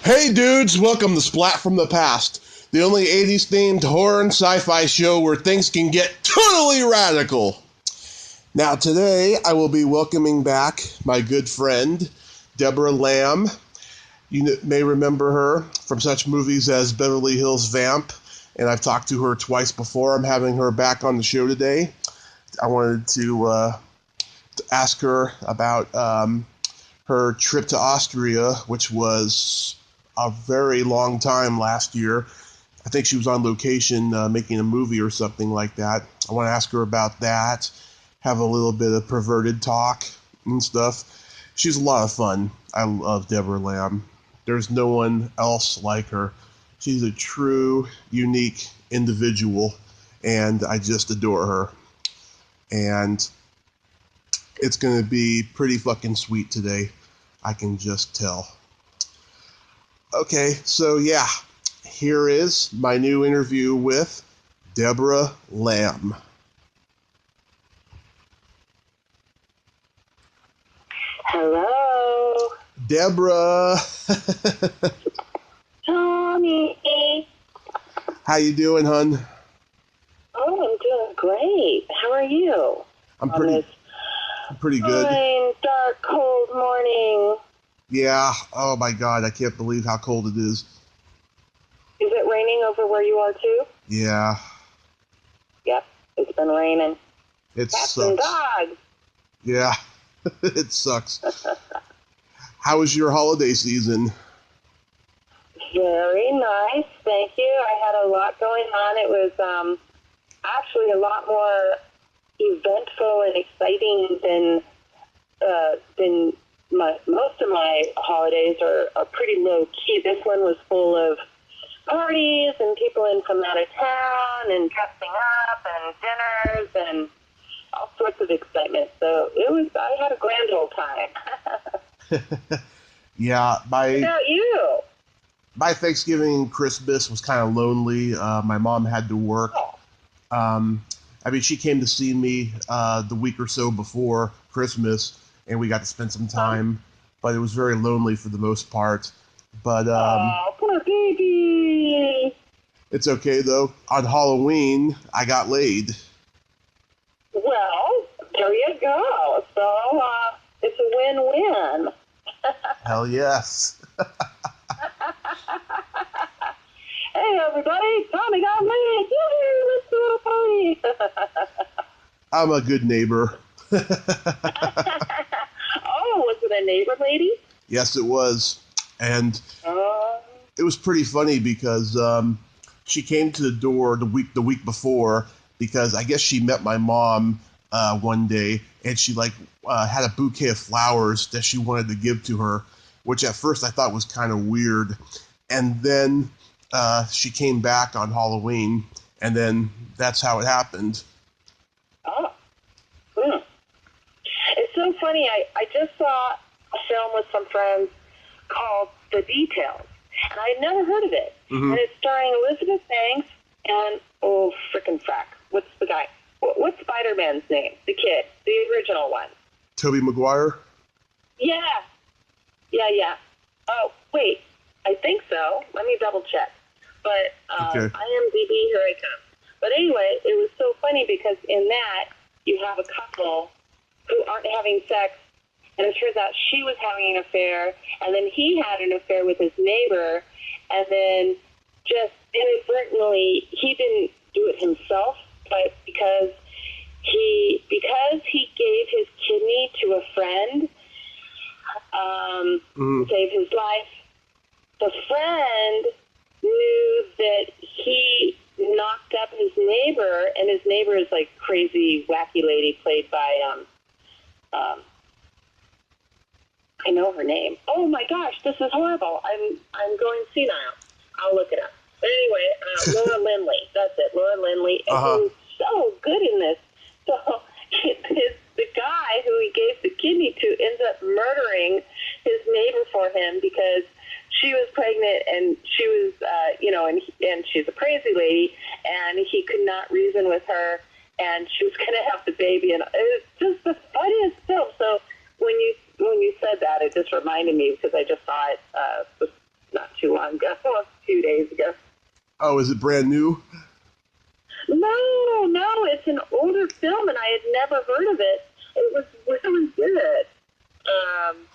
Hey dudes, welcome to Splat from the Past, the only 80s themed horror and sci-fi show where things can get totally radical. Now today I will be welcoming back my good friend, Debra Lamb. You may remember her from such movies as Beverly Hills Vamp, and I've talked to her twice before. I'm having her back on the show today. I wanted to ask her about her trip to Austria, which was a very long time last year. I think she was on location making a movie or something like that. I want to ask her about that, have a little bit of perverted talk and stuff. She's a lot of fun. I love Debra Lamb. There's no one else like her. She's a true, unique individual, and I just adore her. And it's going to be pretty fucking sweet today. I can just tell. Okay, so yeah, here is my new interview with Debra Lamb. Hello. Debra. Tommy. How you doing, hun? Oh, I'm doing great. How are you? I'm pretty good. Fine, dark, cold morning. Yeah. Oh my God, I can't believe how cold it is. Is it raining over where you are too? Yeah. Yep, it's been raining. It Cats sucks. and dogs. Yeah, it sucks. How was your holiday season? Very nice, thank you. I had a lot going on. It was actually a lot more eventful and exciting than most of my holidays are pretty low key. This one was full of parties and people in from out of town and dressing up and dinners and all sorts of excitement. So I had a grand old time. Yeah, What about you? my Thanksgiving and Christmas was kind of lonely. My mom had to work. She came to see me the week or so before Christmas, and we got to spend some time, but it was very lonely for the most part. But poor baby. It's okay, though. On Halloween, I got laid. Well, there you go. So it's a win-win. Hell yes. Hey, everybody, Tommy got laid. Yay, let's do a party. I'm a good neighbor. Oh, was it a neighbor lady? Yes, it was. And it was pretty funny because she came to the door the week before because I guess she met my mom one day, and she had a bouquet of flowers that she wanted to give to her, which at first I thought was kind of weird. And then she came back on Halloween, and then that's how it happened. Oh. It's so funny. I just saw a film with some friends called The Details, and I had never heard of it. Mm-hmm. And it's starring Elizabeth Banks and, frickin' frack. What's the guy? What's Spider-Man's name? The kid. The original one. Tobey Maguire? Yeah. Oh, wait. I think so. Let me double check. But Okay. IMDb, here I come. But anyway, it was so funny because in that, you have a couple who aren't having sex, and it turns out she was having an affair, and then he had an affair with his neighbor, and then just inadvertently, he didn't do it himself, but because he gave his kidney to a friend to save his life, the friend knew that he knocked up his neighbor, and his neighbor is like crazy, wacky lady played by I know her name. Oh my gosh, this is horrible. I'm going senile. I'll look it up. But anyway, Laura Lindley. That's it, Laura Lindley. And he was so good in this. So the guy who he gave the kidney to ends up murdering his neighbor for him because she was pregnant and she was, and she's a crazy lady, and he could not reason with her, and she was going to have the baby, and it was just the funniest film. So when you said that, it just reminded me because I just saw it not too long ago, 2 days ago. Oh, is it brand new? No, it's an older film, and I had never heard of it. It was really good.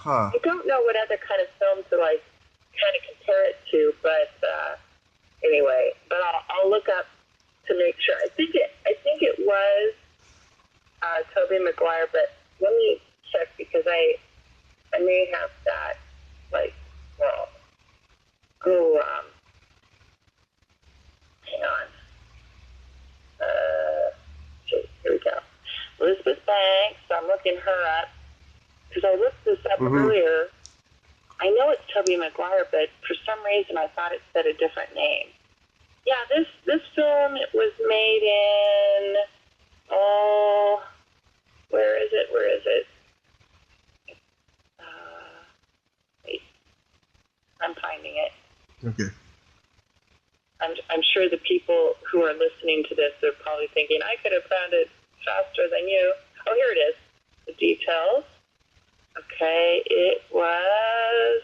I don't know what other kind of film to like kind of compare it to, but anyway, but I'll look up to make sure. I think it was Tobey Maguire, but let me check because I may have that like wrong. Hang on. Here we go. Elizabeth Banks. I'm looking her up because I looked this up earlier. I know it's Tobey Maguire, but for some reason I thought it said a different name. Yeah, this film was made in where is it? Wait, I'm finding it. Okay. I'm sure the people who are listening to this are probably thinking, I could have found it faster than you. Oh, here it is. The details. Okay, it was,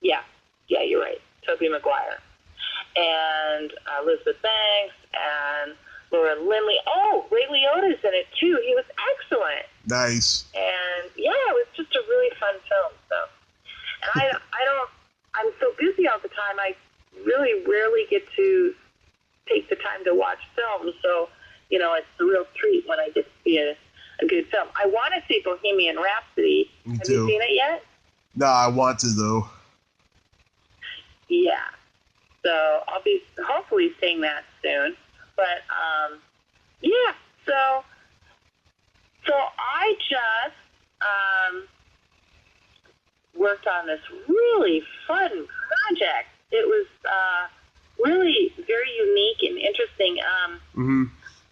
yeah, you're right. Tobey Maguire. And Elizabeth Banks and Laura Linney. Oh, Ray Liotta's in it too. He was excellent. Nice. And yeah, it was just a really fun film. So, and I'm so busy all the time. I really rarely get to take the time to watch films. So, it's a real treat when I get to see a good film. I want to see Bohemian Rhapsody. Me Have too. you seen it yet? No, I want to though. Yeah. So I'll be hopefully seeing that soon. But yeah. So I just worked on this really fun project. It was really very unique and interesting.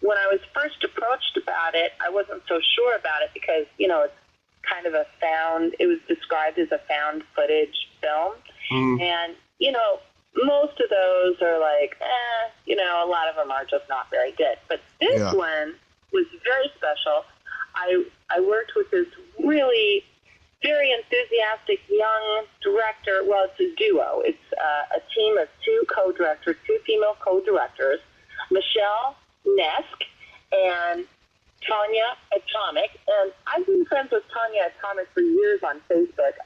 When I was first approached about it, I wasn't so sure about it because, it's kind of it was described as a found footage film. And, most of those are like, a lot of them are just not very good. But this one was very special. I worked with this really very enthusiastic young director. Well, it's a duo. It's a team of two female co-directors, Michelle Nesk and Tanya Atomic. And I've been friends with Tanya Atomic for years on Facebook.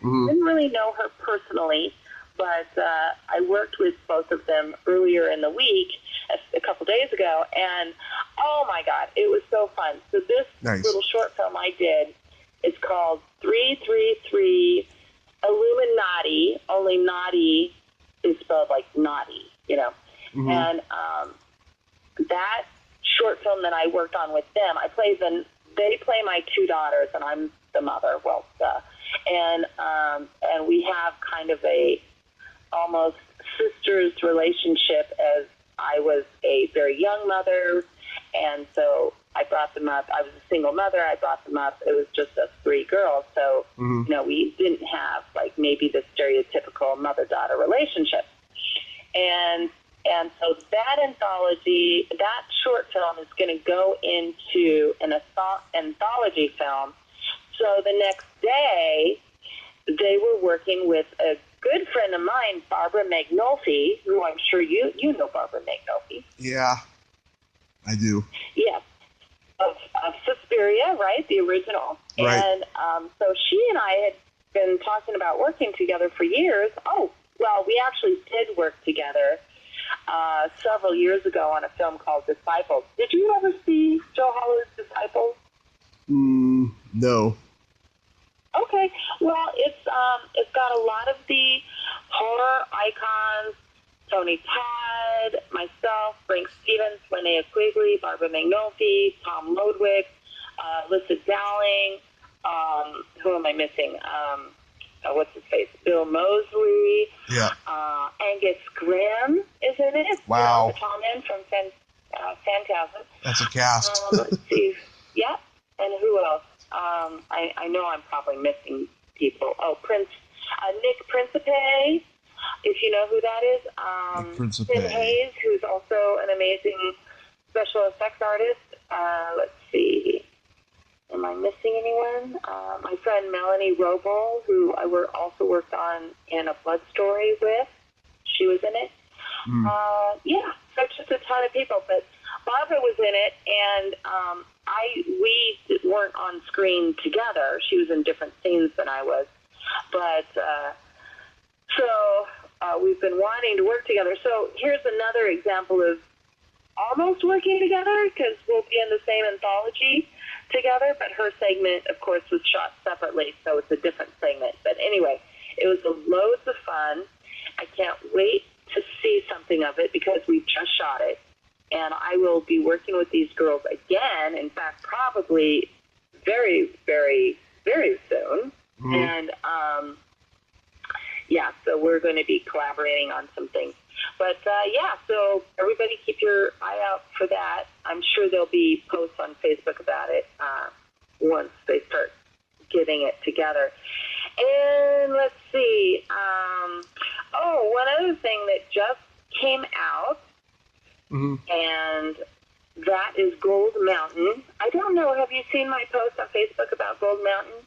Didn't really know her personally, but I worked with both of them earlier in the week, a couple days ago, and oh my God, it was so fun. So this little short film I did is called 333 Illuminati, only naughty is spelled like naughty, And that short film that I worked on with them, they play my two daughters, and I'm the mother. Well, and we have kind of a almost sister's relationship, as I was a very young mother, and so I brought them up. I was a single mother. I brought them up. It was just us three girls, so we didn't have like maybe the stereotypical mother-daughter relationship, and so that anthology, that short film is going to go into an anthology film. So the next day, they were working with a good friend of mine, Barbara Magnolfi, who I'm sure you know Barbara Magnolfi. Yeah, I do. Yeah, of Suspiria, right, the original. Right. And so she and I had been talking about working together for years. Oh, well, we actually did work together several years ago on a film called Disciples. Did you ever see Joe Holler's Disciples? No. Okay, well, it's got a lot of the horror icons: Tony Todd, myself, Frank Stevens, Linnea Quigley, Barbara Magnolfi, Tom Lodwick, Lissa Dowling. Who am I missing? What's his face? Bill Moseley. Yeah. Angus Grimm is in it. Wow. The Tom in from Phantasm. That's a cast. Let's see. Yeah. And who else? I know I'm probably missing people. Oh, Nick Principe, if you know who that is. Nick Principe. Tim Hayes, who's also an amazing special effects artist. Let's see. Am I missing anyone? My friend Melanie Roble, who I also worked on in A Blood Story with. She was in it. Yeah, so just a ton of people. But Barbara was in it, and we weren't on screen together. She was in different scenes than I was. But we've been wanting to work together. So here's another example of almost working together, because we'll be in the same anthology together, but her segment, of course, was shot separately, so it's a different segment. But anyway, it was loads of fun. I can't wait to see something of it, because we just shot it. And I will be working with these girls again, in fact, probably very, very, very soon. And, yeah, so we're going to be collaborating on some things. But, yeah, so everybody keep your eye out for that. I'm sure there'll be posts on Facebook about it once they start getting it together. And let's see. One other thing that just came out, and that is Gold Mountain. I don't know. Have you seen my post on Facebook about Gold Mountain?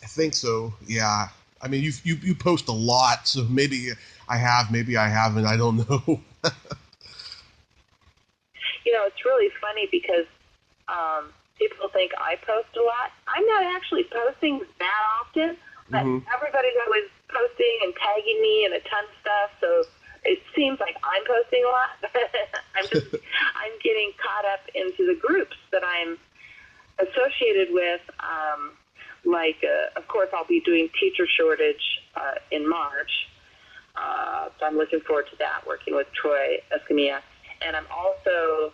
I think so, yeah. I mean, you post a lot, so maybe I have, maybe I haven't. I don't know. You know, it's really funny because people think I post a lot. I'm not actually posting that often, but everybody's always posting and tagging me and a ton of stuff, so it seems like I'm posting a lot. I'm getting caught up into the groups that I'm associated with. Of course, I'll be doing teacher shortage in March. So I'm looking forward to that, working with Troy Escamilla. And I'm also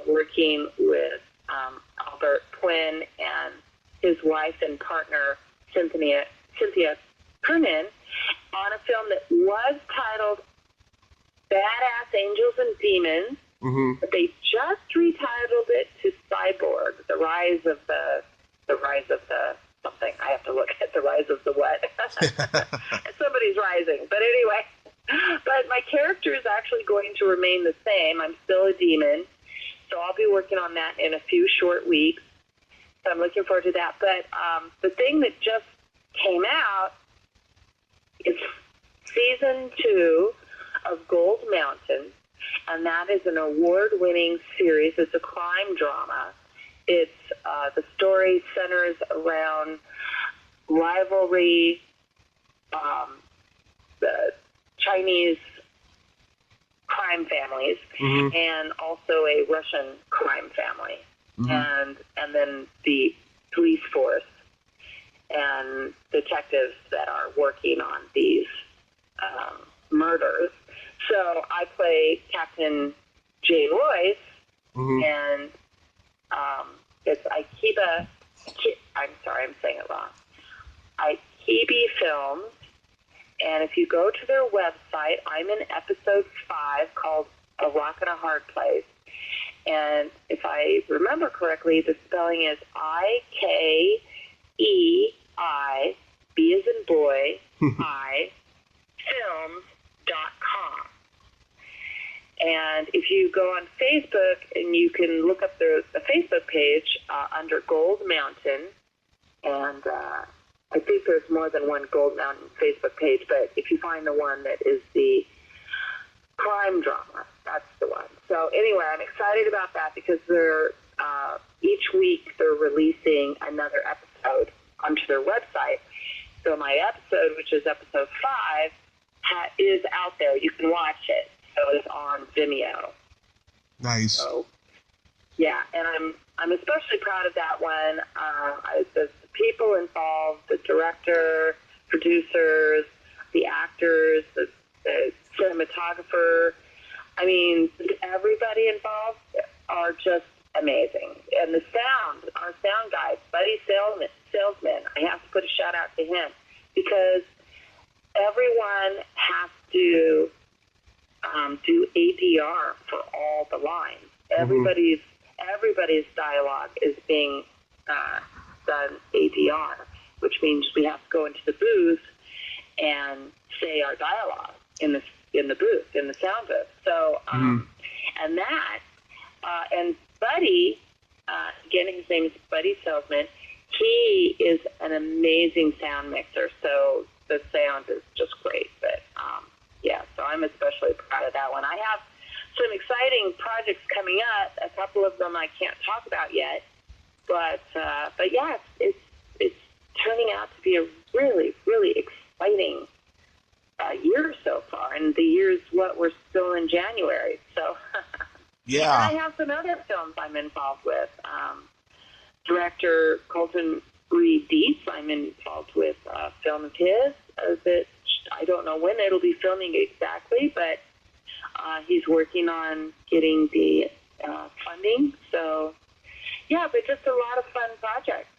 working with Albert Quinn and his wife and partner, Cynthia Kernan, on a film that was titled Badass Angels and Demons, but they just retitled it to Cyborg, The Rise of the something. I have to look at The Rise of the what. Somebody's rising. But anyway, but my character is actually going to remain the same. I'm still a demon, so I'll be working on that in a few short weeks. So I'm looking forward to that. But the thing that just came out is season 2 of Gold Mountain, and that is an award-winning series. It's a crime drama. It's the story centers around rivalry, the Chinese crime families, and also a Russian crime family, and then the police force and detectives that are working on these murders. So I play Captain Jay Royce, and it's Aikiba. I'm sorry, I'm saying it wrong. Aikibi Films, and if you go to their website, I'm in episode 5 called A Rock and a Hard Place. And if I remember correctly, the spelling is IKEI, B as in boy, I, films.com. And if you go on Facebook, and you can look up the Facebook page under Gold Mountain, and I think there's more than one Gold Mountain Facebook page, but if you find the one that is the crime drama, that's the one. So anyway, I'm excited about that because they're each week they're releasing another episode onto their website. So my episode, which is episode 5, is out there. You can watch it. So it's on Vimeo. Nice. So, yeah, and I'm especially proud of that one. The people involved, the director, producers, the actors, the cinematographer. I mean, everybody involved are just amazing. And the sound, our sound guy, Buddy Salesman, I have to put a shout out to him because everyone has to do ADR for all the lines. Everybody's dialogue is being done ADR, which means we have to go into the booth and say our dialogue in the booth, in the sound booth. So and Buddy again, his name is Buddy Feldman. He is an amazing sound mixer, so the sound is just great. But, yeah, so I'm especially proud of that one. I have some exciting projects coming up. A couple of them I can't talk about yet. But yeah, it's turning out to be a really, really exciting year so far. And the year's we're still in January. So, yeah. And I have some other films I'm involved with. Director Colton Reed Dietz, I'm involved with a film of his that I don't know when it'll be filming exactly, but he's working on getting the funding. So, yeah, but just a lot of fun projects.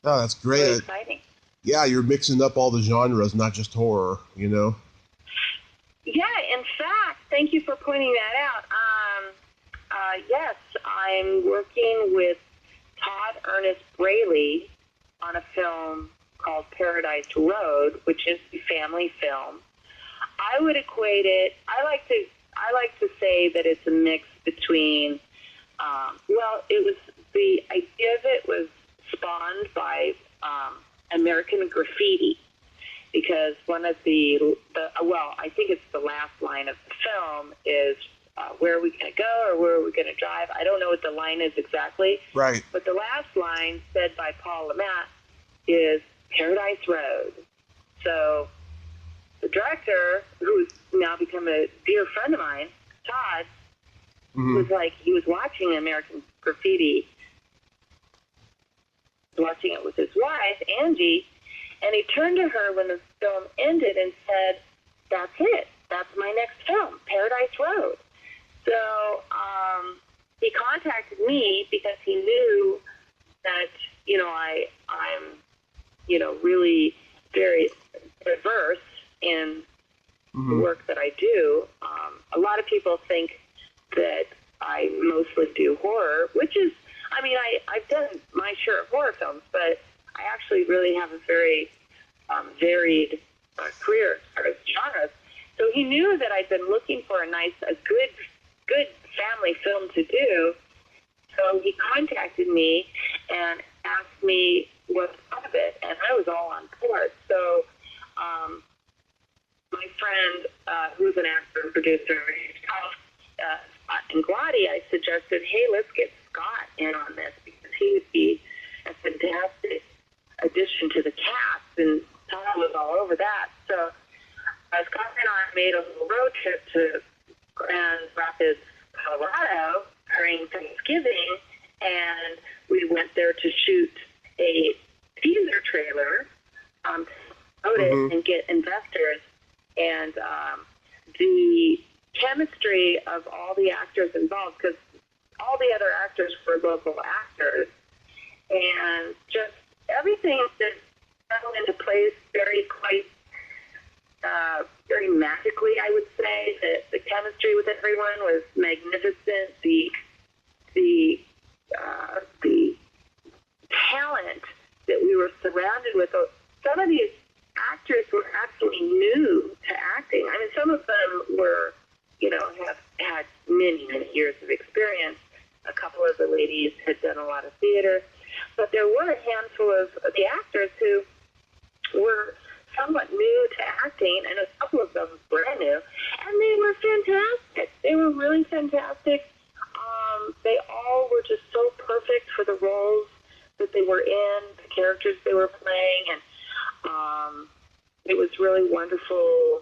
Oh, that's great. Really exciting. Yeah, you're mixing up all the genres, not just horror, you know? Yeah, in fact, thank you for pointing that out. Yes, I'm working with Todd Ernest Braley on a film called Paradise Road, which is a family film. I would equate it. I like to say that it's a mix between. It was the idea of it was spawned by American Graffiti, because one of I think it's the last line of the film is. Where are we going to go or where are we going to drive? I don't know what the line is exactly. Right. But the last line said by Paul Lamont is Paradise Road. So the director, who's now become a dear friend of mine, Todd, was like, he was watching American Graffiti, watching it with his wife, Angie, and he turned to her when the film ended and said, that's it. That's my next film, Paradise Road. So he contacted me because he knew that, I'm, really very diverse in the work that I do. A lot of people think that I mostly do horror, which is, I've done my share of horror films, but I actually really have a very varied career as far as genres. So he knew that I'd been looking for a good family film to do. So he contacted me and asked me what thought of it, and I was all on board. So my friend, who's an actor and producer, Scott and Glotty, I suggested, hey, let's get Scott in on this because he would be a fantastic addition to the cast, and Todd was all over that. So Scott and I made a little road trip to Grand Rapids, Colorado during Thanksgiving, and we went there to shoot a teaser trailer, promote it and get investors. And the chemistry of all the actors involved, because all the other actors were local actors, and just everything that fell into place very magically, I would say. That the chemistry with everyone was magnificent. The talent that we were surrounded with. Some of these actors were actually new to acting. Some of them were, have had many, many years of experience. A couple of the ladies had done a lot of theater, but there were a handful of the actors who were somewhat new to acting, and a couple of them brand new, and they were fantastic. They were really fantastic. They all were just so perfect for the roles that they were in, the characters they were playing, and it was really wonderful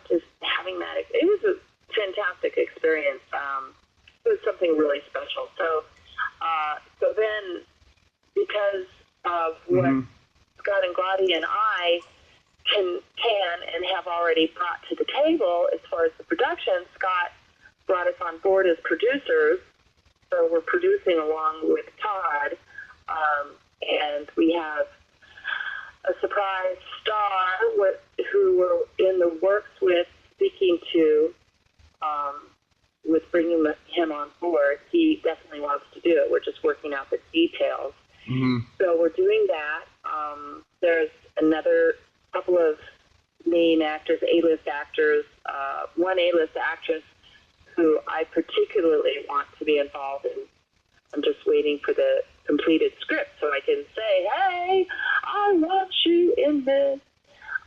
just having that. It was a fantastic experience. It was something really special. So then, because of what Scott and Glotty and I can and have already brought to the table as far as the production, Scott brought us on board as producers. So we're producing along with Todd, and we have a surprise star who we're in the works with, speaking to, with bringing him on board. He definitely wants to do it. We're just working out the details. So we're doing that. There's another couple of main actors, A-list actors, one A-list actress who I particularly want to be involved in I'm just waiting for the completed script so I can say, hey, I want you in this.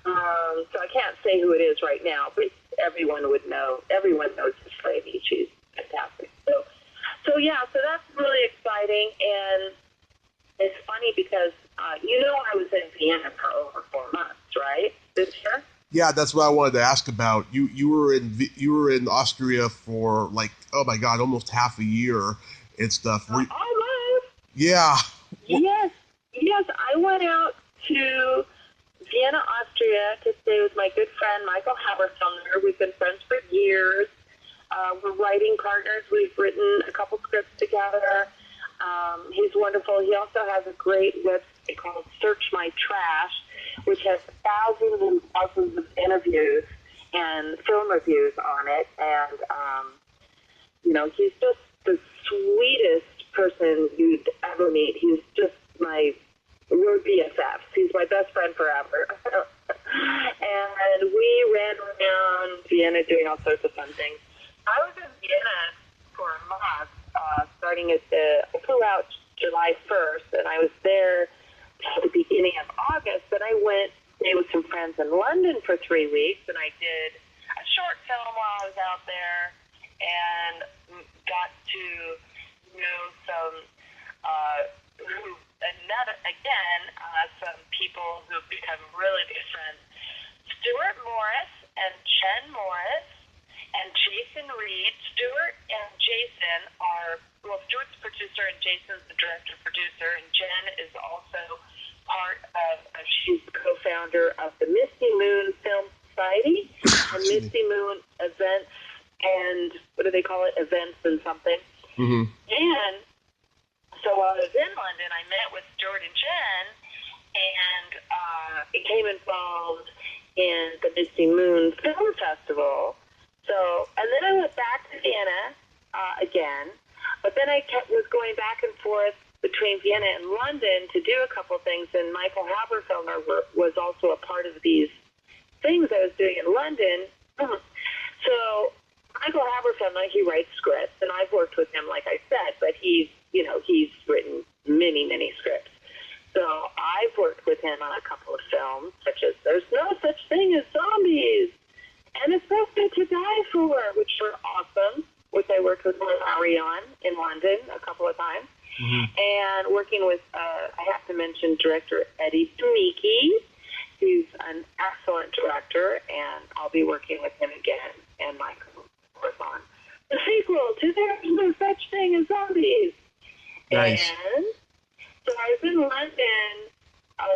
So I can't say who it is right now, but everyone would know. Everyone knows the lady. She's fantastic. So that's really exciting. And it's funny because, I was in Vienna for over 4 months, right, this year? Yeah, that's what I wanted to ask about. You were in Austria for like, oh my God, almost half a year and stuff. Almost. Yeah. Yes. I went out to Vienna, Austria to stay with my good friend Michael Haberfelder. We've been friends for years. We're writing partners. We've written a couple scripts together. He's wonderful. He also has a great website called Search My Trash, which has thousands and thousands of interviews and film reviews on it. And, he's just the sweetest person you'd ever meet. He's just we're BFFs. He's my best friend forever. And we ran around Vienna doing all sorts of fun things. I was in Vienna for a month, I flew out July 1st, and I was there at the beginning of August. Then I went stay with some friends in London for 3 weeks, and I did a short film while I was out there, and got to know some some people who've become really good friends. Stuart Morris and Jen Morris and Jason Reed. Stuart and Jason Stuart's the producer and Jason's the director-producer, and Jen is also she's the co-founder of the Misty Moon Film Society and Misty Moon Events and, what do they call it, Events and something. Mm-hmm. And so while I was in London, I met with Stuart and Jen and became involved in the Misty Moon Film Festival. And then I went back to Vienna again, but then I was going back and forth between Vienna and London to do a couple things, and Michael Haberfelder was also a part of these things I was doing in London. So Michael Haberfelder, he writes scripts, and I've worked with him, like I said, but he's written many, many scripts. So I've worked with him on a couple of films, such as There's No Such Thing as Zombies, and It's So Good to Die For, which were awesome, which I worked with Larry on in London a couple of times. Mm-hmm. And working with, I have to mention, director Eddie Demiki. He's an excellent director, and I'll be working with him again, and Michael, of course, on the sequel to There's No Such Thing as Zombies. Nice. And so I was in London.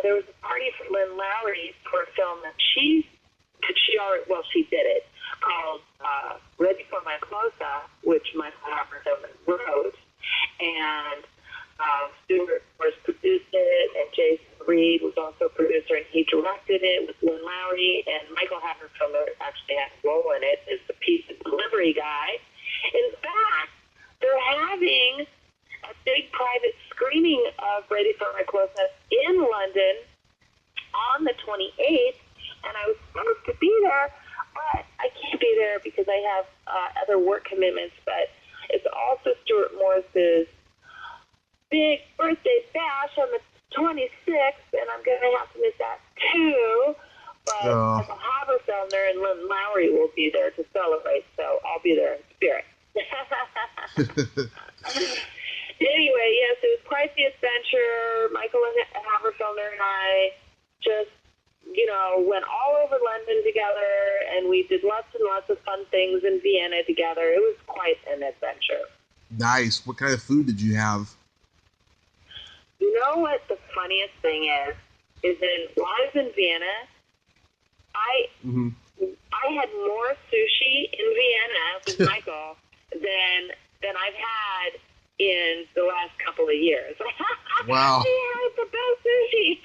There was a party for Lynn Lowry for a film that she did it, called Ready for My Close-Up, which Michael Haberfelder wrote. And Stuart was produced it, and Jason Reed was also a producer, and he directed it with Lynn Lowry, and Michael Haberfelder actually had a role in it as the pizza delivery guy. In fact, they're having a big private screening of Ready for My Close-Up in London on the 28th, and I was supposed to be there, but I can't be there because I have other work commitments. But it's also Stuart Morris's big birthday bash on the 26th, and I'm going to have to miss that too. But Michael Haberfelder and Lynn Lowry will be there to celebrate, so I'll be there in spirit. Anyway, yes, it was quite the adventure. Michael Haberfelder and I just, went all over London together, and we did lots and lots of fun things in Vienna together. It was quite an adventure. Nice. What kind of food did you have? You know what the funniest thing is while I was in Vienna, I had more sushi in Vienna with Michael than I've had in the last couple of years. Wow. We had the best sushi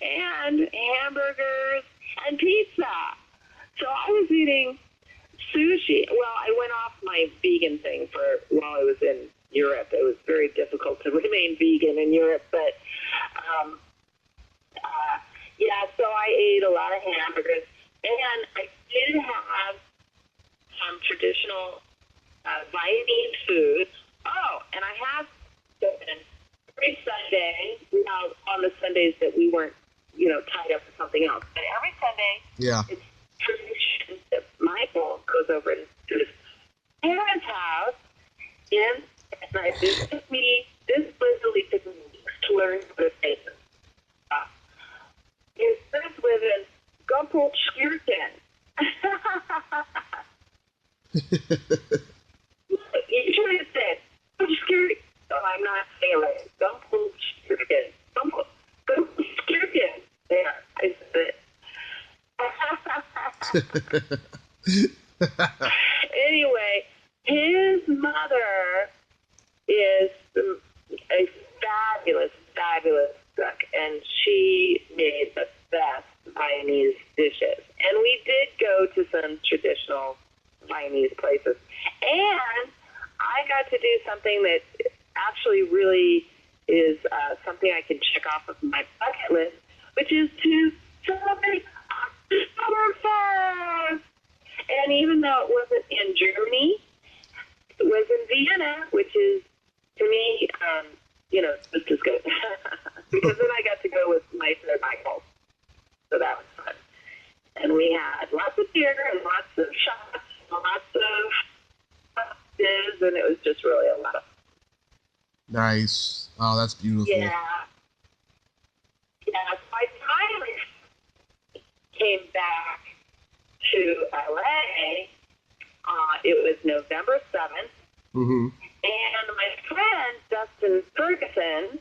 and hamburgers and pizza. So I was eating sushi. Well, I went off my vegan thing while I was in Europe. It was very difficult to remain vegan in Europe, but so I ate a lot of hamburgers, and I did have some traditional Viennese food. Oh, and I have been every Sunday, on the Sundays that we weren't, tied up with something else. But every Sunday, it's tradition that Michael goes over to his parents' house, and this took me, literally took me weeks to learn how to say this. It starts with an Gumpel Skirken. You try to say it. Skirken. Oh, I'm not saying it right. Gumpel Skirken. Gumpel Skirken. There, I said it. Anyway, his mother is a fabulous, fabulous cook, and she made the best Viennese dishes. And we did go to some traditional Viennese places. And I got to do something that actually really is something I can check off of my bucket list, which is to celebrate Oktoberfest. And even though it wasn't in Germany, it was in Vienna, which is, to me, just as good. Because then I got to go with my friend Michael. So that was fun. And we had lots of beer and lots of shots and lots of dishes, and it was just really a lot of fun. Nice. Oh, that's beautiful. Yeah. Yeah, so I finally came back to LA. It was November 7th. Mm-hmm. And my friend, Dustin Ferguson,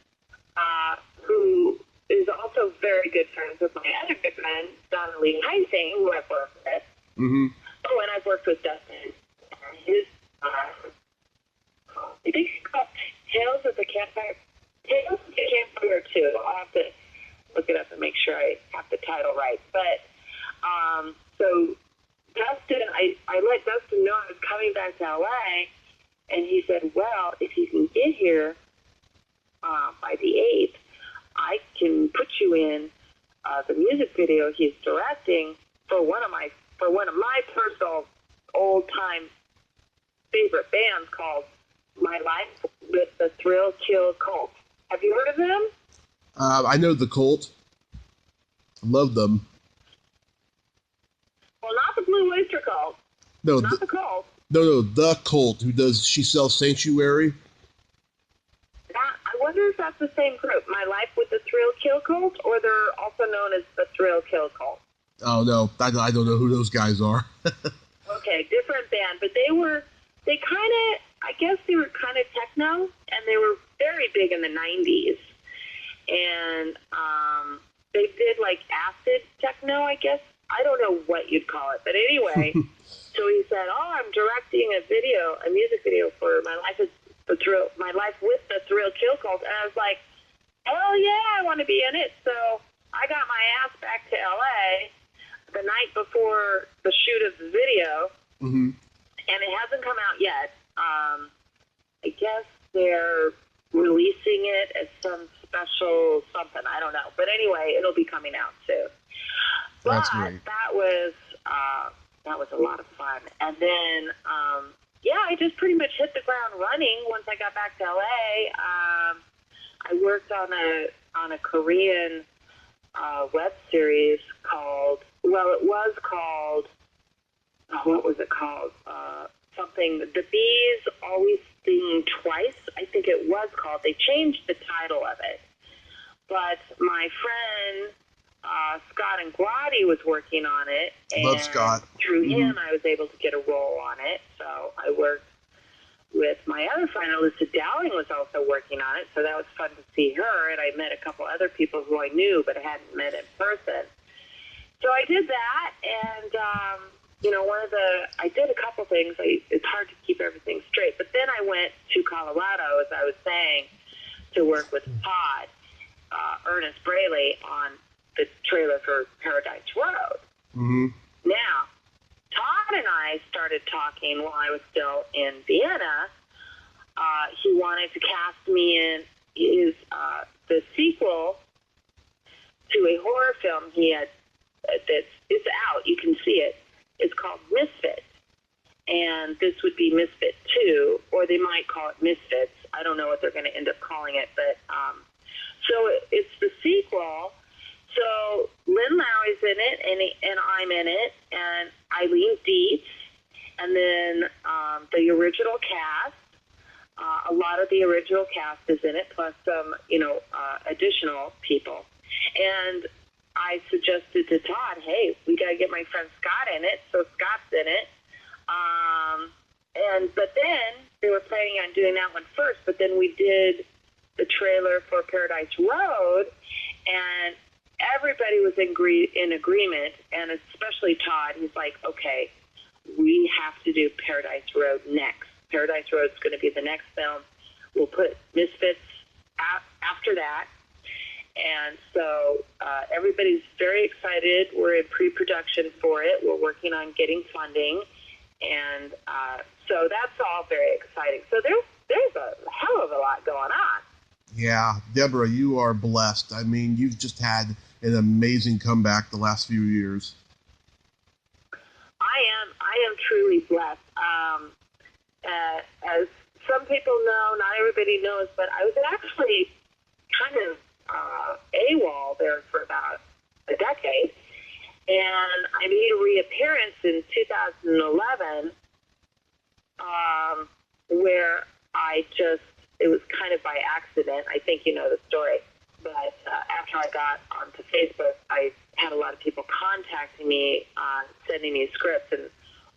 who is also very good friends with my other good friend, Donnelly Heising, who I've worked with. Mm-hmm. Oh, and I've worked with Dustin. His, I think it's called Tales of the Campfire. Tales of the Campfire 2. I'll have to look it up and make sure I have the title right. But, so Dustin, I let Dustin know I was coming back to LA, and he said, well, if you can get here by the 8th, I can put you in the music video he's directing for one of my personal old-time favorite bands called My Life with the Thrill Kill Cult. Have you heard of them? I know the Cult. I love them. Well, not the Blue Oyster Cult. No, not the Cult. No, the Cult. She sells Sanctuary? I wonder if that's the same group, My Life with the Thrill Kill Cult, or they're also known as the Thrill Kill Cult. Oh, no. I don't know who those guys are. Okay, different band. But they kind of, I guess they were kind of techno, and they were very big in the 90s. And they did like acid techno, I guess. I don't know what you'd call it. But anyway, so he said, oh, I'm directing a music video for My Life with the Thrill Kill Cult. And I was like, hell yeah, I want to be in it. So I got my ass back to LA the night before the shoot of the video. Mm-hmm. And it hasn't come out yet. I guess they're releasing it as some special something. I don't know. But anyway, it'll be coming out soon. That's but great. That was a lot of fun. And then, I just pretty much hit the ground running once I got back to LA. I worked on a Korean web series called, what was it called? Something, The Bees Always Sting Twice, I think it was called. They changed the title of it. But my friend, Scott and Guadi, was working on it. And love Scott. Through him, I was able to get a role on it. So I worked with my other friend, Alyssa Dowling, was also working on it. So that was fun to see her. And I met a couple other people who I knew but hadn't met in person. So I did that, and, I did a couple things. It's hard to keep everything straight. But then I went to Colorado, as I was saying, to work with Todd, Ernest Braley, on the trailer for Paradise Road. Mm-hmm. Now, Todd and I started talking while I was still in Vienna. He wanted to cast me in the sequel to a horror film he had it's out. You can see it. It's called Misfit. and this would be Misfit 2, or they might call it Misfits. I don't know what they're going to end up calling it, but so it's the sequel. So Lynn Lowry's in it, and I'm in it, and Eileen Dietz, and then the original cast. A lot of the original cast is in it, plus some, additional people. And I suggested to Todd, hey, we got to get my friend Scott in it, so Scott's in it. But then they were planning on doing that one first, but then we did the trailer for Paradise Road, and everybody was in agreement, and especially Todd. He's like, okay, we have to do Paradise Road next. Paradise Road's going to be the next film. We'll put Misfits after that. And so everybody's very excited. We're in pre-production for it. We're working on getting funding. And so that's all very exciting. So there's a hell of a lot going on. Yeah, Deborah, you are blessed. I mean, you've just had an amazing comeback the last few years. I am truly blessed. As some people know, not everybody knows, but I was actually kind of AWOL there for about a decade. And I made a reappearance in 2011 where it was kind of by accident. I think you know the story. But after I got onto Facebook, I had a lot of people contacting me, sending me scripts. And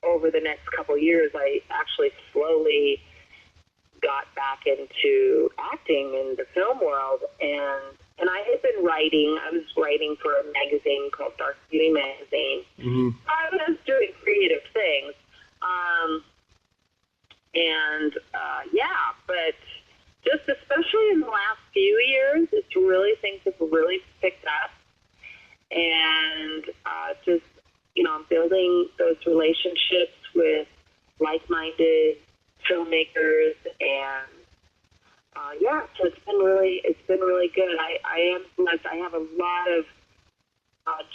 over the next couple of years, I actually slowly got back into acting in the film world. And I had been writing. I was writing for a magazine called Dark Beauty Magazine. Mm-hmm. I was doing creative things. But just especially in the last few years, it's really, things have really picked up. And I'm building those relationships with like-minded filmmakers, and so it's been really good. I am blessed. I have a lot of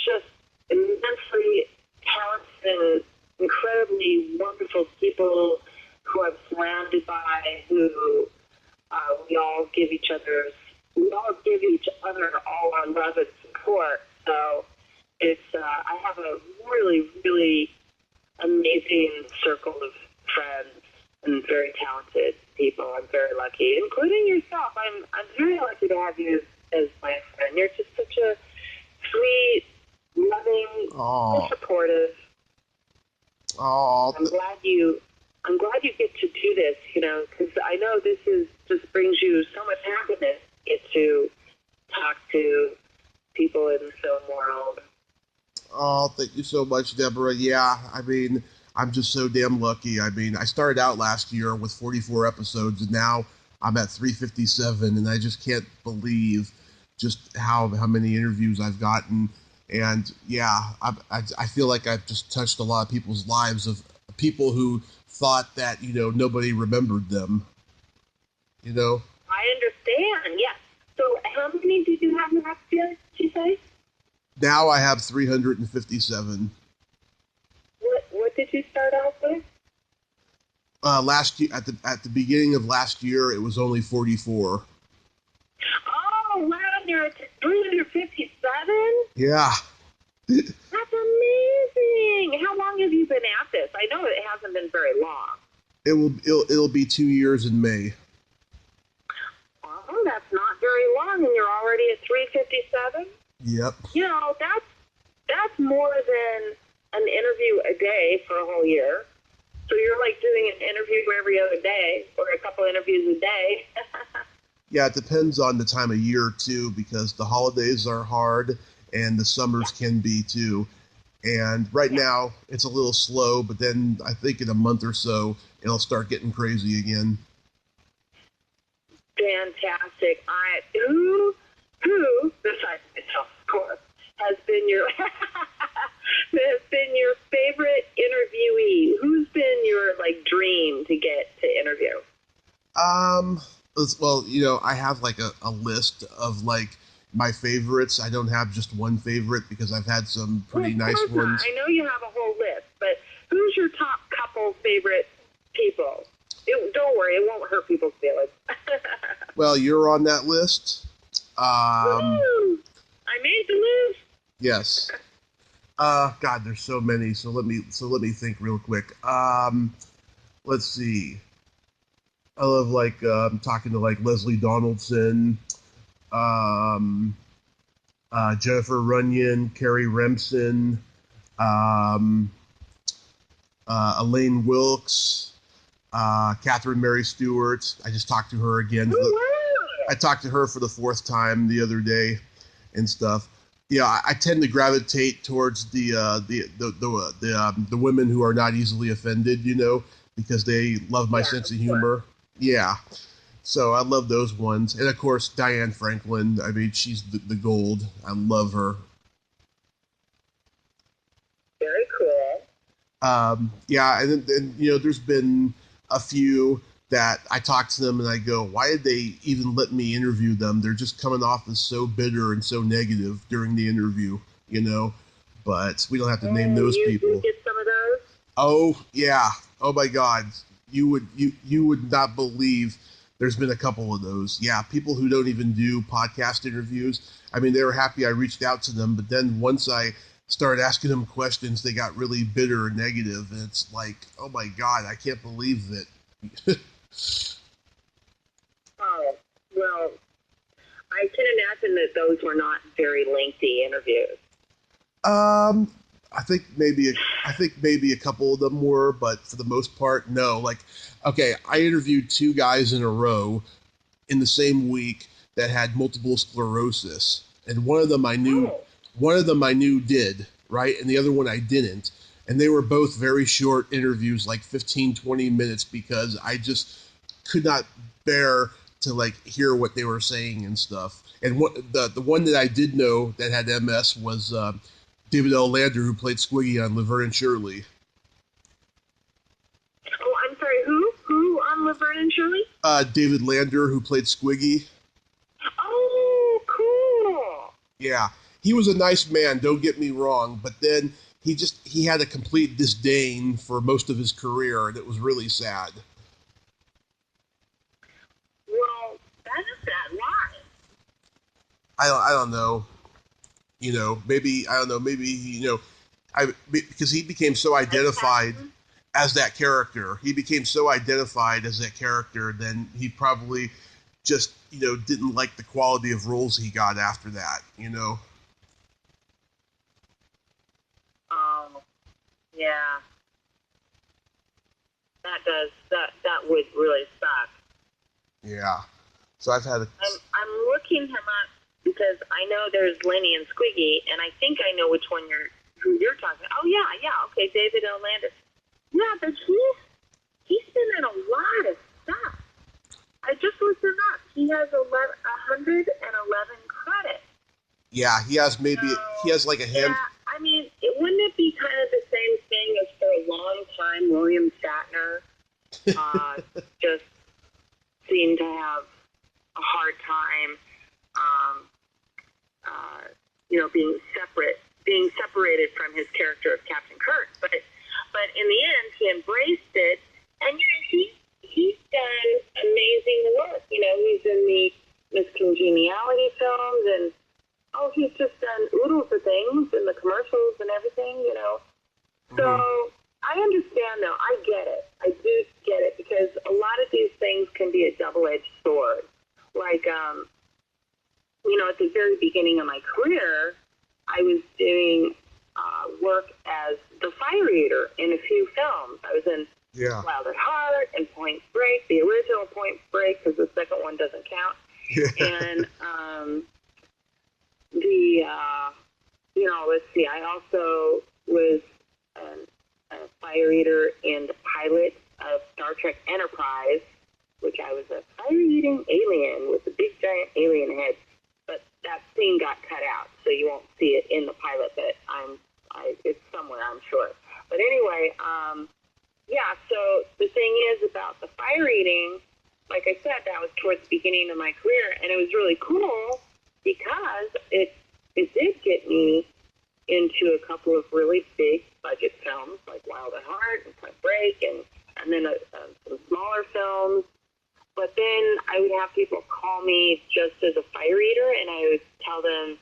just immensely talented, incredibly wonderful people who I'm surrounded by, who we all give each other all our love and support. So it's I have a really, really amazing circle of friends and very talented people. I'm very lucky, including yourself. I'm very lucky to have you as my friend. You're just such a sweet, loving, supportive. Oh, I'm glad you get to do this, because I know this just brings you so much happiness. Get to talk to people in the film world. Oh, thank you so much, Deborah. Yeah, I mean, I'm just so damn lucky. I mean, I started out last year with 44 episodes, and now I'm at 357, and I just can't believe just how many interviews I've gotten. And yeah, I feel like I've just touched a lot of people's lives, of people who thought that, nobody remembered them. I understand, yes. So how many did you have last year, did you say? Now I have 357. What did you start out with? Last year, at the beginning of last year, it was only 44. Oh, wow, you're at 357? Yeah. That's amazing. How long have you been at this? I know it hasn't been very long. It'll be 2 years in May. Oh, that's not very long, and you're already at 357? Yep. That's more than an interview a day for a whole year. So you're like doing an interview every other day, or a couple interviews a day. Yeah, it depends on the time of year, too, because the holidays are hard, and the summers can be, too. And right now, it's a little slow, but then I think in a month or so, it'll start getting crazy again. Fantastic. Who, besides myself, of course, has been your favorite interviewee? Who's been your dream to get to interview? Well, I have a list of my favorites. I don't have just one favorite because I've had some pretty nice ones. I know you have a whole list, but who's your top couple favorite people. Don't worry, it won't hurt people's feelings. Well, you're on that list. Woo! I made the list. Yes. God, there's so many. So let me think real quick. Let's see. I love talking to like Leslie Donaldson, Jennifer Runyon, Carrie Remsen, Elaine Wilkes, Catherine Mary Stewart. I just talked to her again. I talked to her for the 4th time the other day, and stuff. Yeah, I tend to gravitate towards the women who are not easily offended, because they love my sense of humor. Yeah, so I love those ones, and of course Diane Franklin. I mean, she's the gold. I love her. Very cool. Yeah, and there's been a few that I talk to them and I go, why did they even let me interview them? They're just coming off as so bitter and so negative during the interview, But we don't have to name those people. You get some of those? Oh yeah. Oh my God. You would not believe there's been a couple of those. Yeah, people who don't even do podcast interviews. I mean, they were happy I reached out to them, but then once I started asking them questions, they got really bitter and negative, and it's like, oh my God, I can't believe it. Oh, well, I can imagine that those were not very lengthy interviews. I think maybe a couple of them were, but for the most part, no. Like, okay, I interviewed 2 guys in a row in the same week that had multiple sclerosis, and one of them I knew did, right, and the other one I didn't. And they were both very short interviews, like 15, 20 minutes, because I just could not bear to hear what they were saying and stuff. And the one that I did know that had MS was David L. Lander, who played Squiggy on Laverne and Shirley. Oh, I'm sorry, who on Laverne and Shirley? David Lander, who played Squiggy. Oh, cool. Yeah, he was a nice man, don't get me wrong, but then he had a complete disdain for most of his career, and it was really sad. Well, that is sad. Why? I don't know. Maybe, I don't know, maybe, because he became so identified as that character. He became so identified as that character, then he probably just, didn't like the quality of roles he got after that, Yeah. That would really suck. Yeah. So I've had I'm looking him up because I know there's Lenny and Squiggy, and I think I know who you're talking about. Oh yeah, okay, David L. Lander. Yeah, but he's been in a lot of stuff. I just looked him up. He has 111 credits. Yeah, he has like a hand. Yeah, I mean, wouldn't it be kind of the same thing as for a long time William Shatner just seemed to have a hard time, being separated from his character of Captain Kirk. But in the end, he embraced it, and he's done amazing work. He's in the Miss Congeniality films, and he's just done oodles of things in the commercials and everything. So I understand, though. I get it. I do get it, because a lot of these things can be a double-edged sword. Like, at the very beginning of my career, I was doing work as the fire eater in a few films. I was in Wild at Heart and Point Break, the original Point Break, because the second one doesn't count. And let's see, I also was a fire eater in the pilot of Star Trek Enterprise, which I was a fire-eating alien with a big giant alien head. But that scene got cut out, so you won't see it in the pilot, but it's somewhere, I'm sure. But anyway, so the thing is about the fire eating, like I said, that was towards the beginning of my career, and it was really cool because it did get me into a couple of really big budget films like Wild at Heart and Point Break and and then some smaller films. But then I would have people call me just as a fire eater, and I would tell them,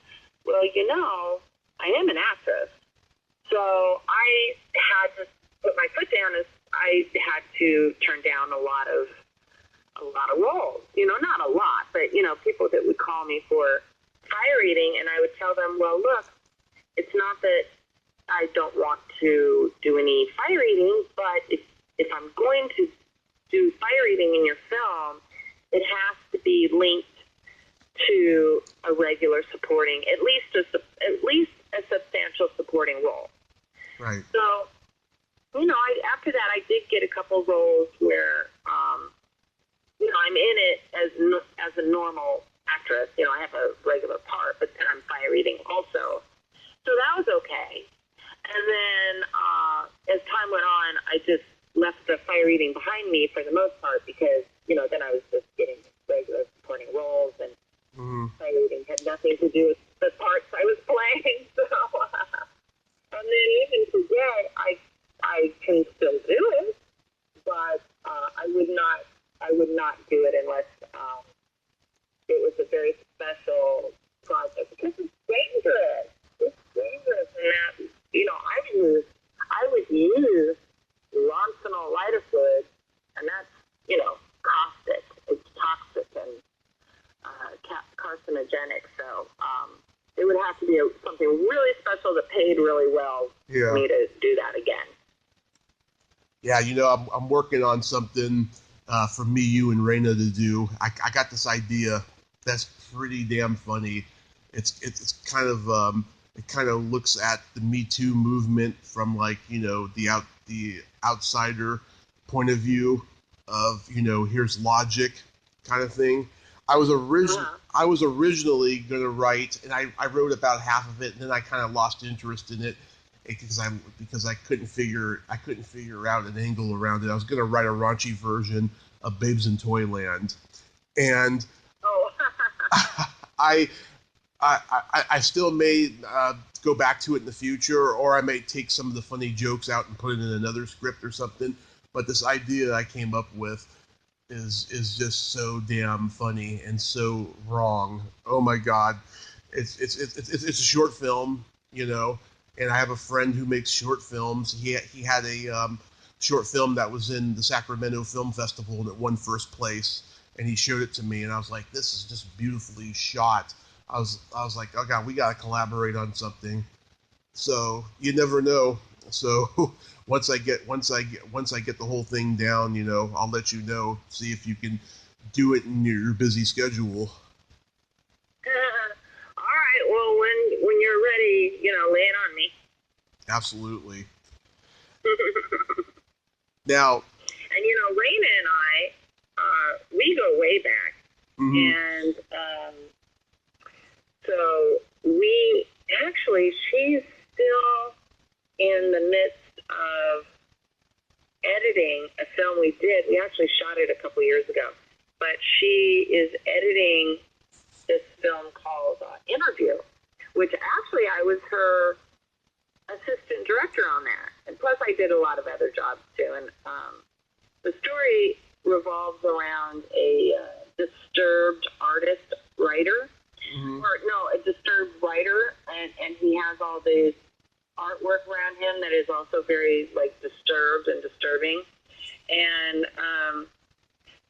well, I am an actress. So I had to put my foot down as I had to turn down a lot of roles. Not a lot, but, people that would call me for fire eating, and I would tell them, well, look, it's not that I don't want to do any fire eating, but if I'm going to do fire eating in your film, it has to be linked to a regular supporting, at least a substantial supporting role. Right. So, after that, I did get a couple roles where, I'm in it as a normal actress. I have a regular part, but then I'm fire eating also. So that was okay. And then as time went on, I just left the fire eating behind me for the most part because, then I was just getting regular supporting roles, and fire eating had nothing to do with the parts I was playing. So, and then even today, I can still do it, but I would not do it unless it was a very special project, because it's dangerous. It's dangerous, and that I would use Roncinol lighter fluid, and that's caustic. It's toxic and carcinogenic. So it would have to be something really special that paid really well for me to do that again. Yeah, I'm working on something for me, you, and Raina to do. I got this idea that's pretty damn funny. It's kind of it kind of looks at the Me Too movement from the outsider point of view of here's logic kind of thing. I was originally going to write, and I wrote about half of it, and then I kind of lost interest in it because I couldn't figure out an angle around it. I was going to write a raunchy version of Babes in Toyland, and I still may go back to it in the future, or I may take some of the funny jokes out and put it in another script or something. But this idea I came up with is just so damn funny and so wrong. Oh my God, it's a short film, and I have a friend who makes short films. He had a short film that was in the Sacramento Film Festival and it won first place, and he showed it to me, and I was like, this is just beautifully shot. I was like, oh God, we gotta collaborate on something. So you never know. So once I get the whole thing down, I'll let you know. See if you can do it in your busy schedule. All right. Well, when you're ready, lay it on me. Absolutely. Now. And Raina and I, we go way back, and so she's still in the midst of editing a film we did. We actually shot it a couple years ago, but she is editing this film called Interview, which actually I was her assistant director on that. And plus I did a lot of other jobs too. And the story revolves around a disturbed artist writer, a disturbed writer, and he has all these artwork around him that is also very disturbed and disturbing. And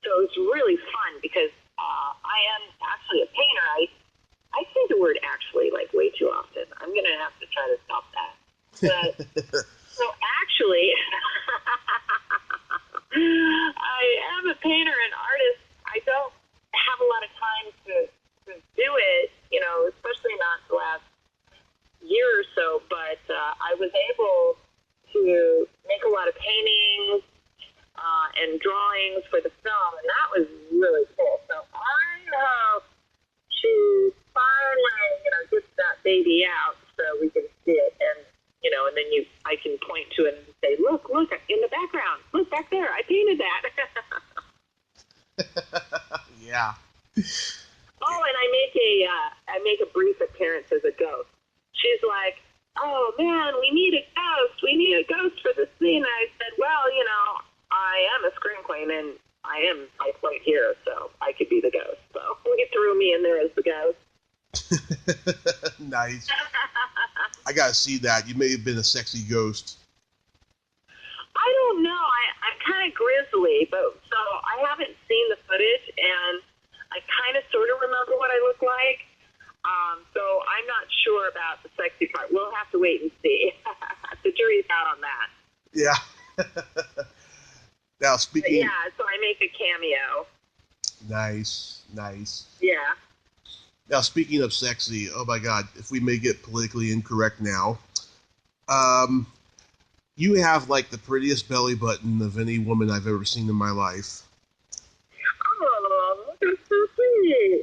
so it's really fun because I am actually a painter. I say the word actually way too often. I'm going to have to try to stop that. But so actually, I am a painter and artist. I don't have a lot of time to do it, especially not the last year or so, but I was able to make a lot of paintings and drawings for the film, and that was really cool. So I hope she finally, gets that baby out so we can see it, and and then I can point to it and say, look in the background, look back there, I painted that. Yeah. Oh, and I make a brief appearance as a ghost. She's like, oh man, we need a ghost for this scene. And I said, well, I am a scream queen, and I am like right here, so I could be the ghost. So he threw me in there as the ghost. Nice. I gotta see that. You may have been a sexy ghost. I don't know. I'm kind of grizzly, but so I haven't seen the footage, and I kind of sort of remember what I look like. So I'm not sure about the sexy part. We'll have to wait and see. The jury's out on that. Yeah. Now speaking. But yeah, so I make a cameo. Nice. Yeah. Now speaking of sexy, oh my God, if we may get politically incorrect now, you have like the prettiest belly button of any woman I've ever seen in my life. Oh, that's so sweet.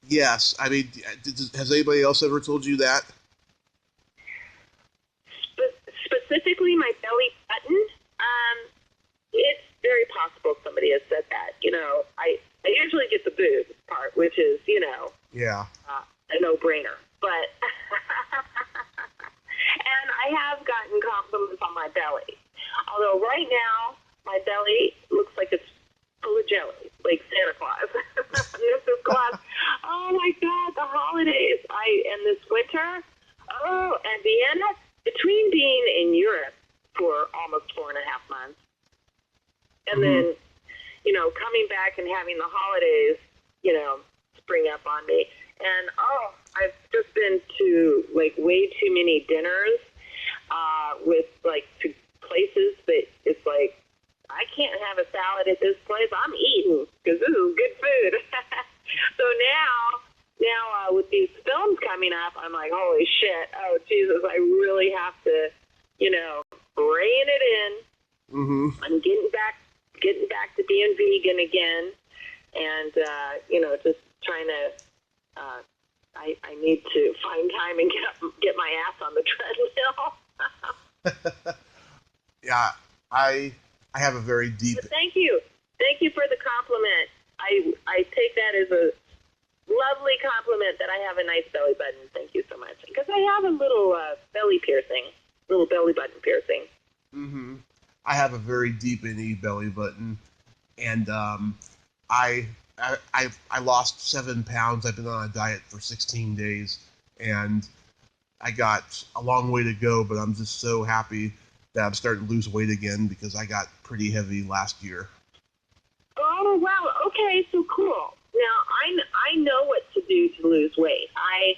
Yes, I mean, has anybody else ever told you that? Specifically, my belly button. It's very possible somebody has said that. You know, I usually get the boob part, which is, you know, yeah, a no-brainer. But and I have gotten compliments on my belly. Although right now my belly looks like it's full of jelly, like Santa Claus. Mrs. Claus. Oh my God, the holidays! And this winter. Oh, and Vienna. Between being in Europe for almost 4.5 months, and then, you know, coming back and having the holidays, you know, spring up on me, and I've just been to like way too many dinners with like to places that it's like I can't have a salad at this place. I'm eating because this is good food. So now with these films coming up, I'm like, holy shit! Oh Jesus, I really have to, you know, rein it in. Mm-hmm. I'm getting back to being vegan again, and you know, just trying to. I need to find time and get my ass on the treadmill. Yeah, I have a very deep. But thank you for the compliment. I take that as a lovely compliment that I have a nice belly button. Thank you so much. Because I have a little belly button piercing. Mm-hmm. I have a very deep in belly button, and I lost 7 pounds. I've been on a diet for 16 days, and I got a long way to go, but I'm just so happy that I'm starting to lose weight again because I got pretty heavy last year. Oh, wow. Okay, so cool. Now, I know what to do to lose weight. I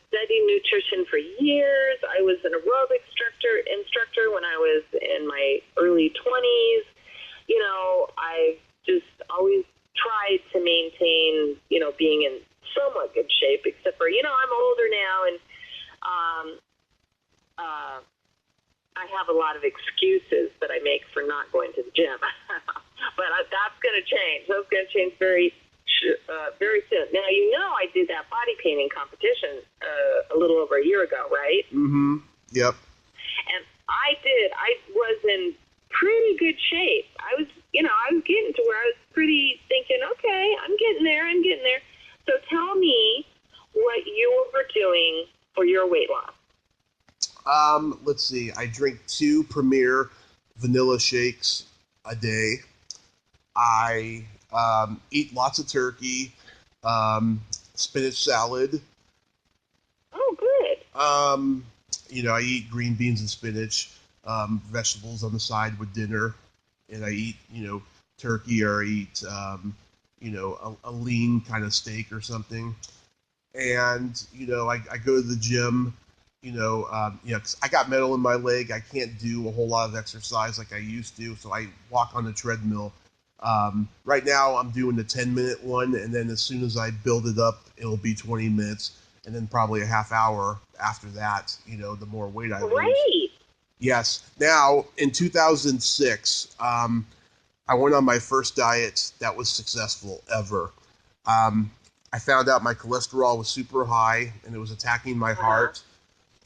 studied nutrition for years. I was an aerobic instructor when I was in my early 20s. You know, I just always tried to maintain, you know, being in somewhat good shape, except for, you know, I'm older now, and I have a lot of excuses that I make for not going to the gym. But that's going to change. That's going to change very soon. Now, you know, I did that body painting competition a little over a year ago, right? Mm-hmm. Yep. And I was in pretty good shape. I was getting to where I was pretty thinking, okay, I'm getting there. So tell me what you were doing for your weight loss. Let's see. I drink 2 Premier vanilla shakes a day. I eat lots of turkey, spinach salad. Oh, good. You know, I eat green beans and spinach, vegetables on the side with dinner, and I eat, you know, turkey, or I eat, you know, a lean kind of steak or something. And, you know, I go to the gym. You know, 'cause I got metal in my leg. I can't do a whole lot of exercise like I used to, so I walk on the treadmill. Right now, I'm doing the 10-minute one, and then as soon as I build it up, it'll be 20 minutes, and then probably a half hour after that, you know, the more weight I lose. Great. Yes. Now, in 2006, I went on my first diet that was successful ever. I found out my cholesterol was super high, and it was attacking my heart.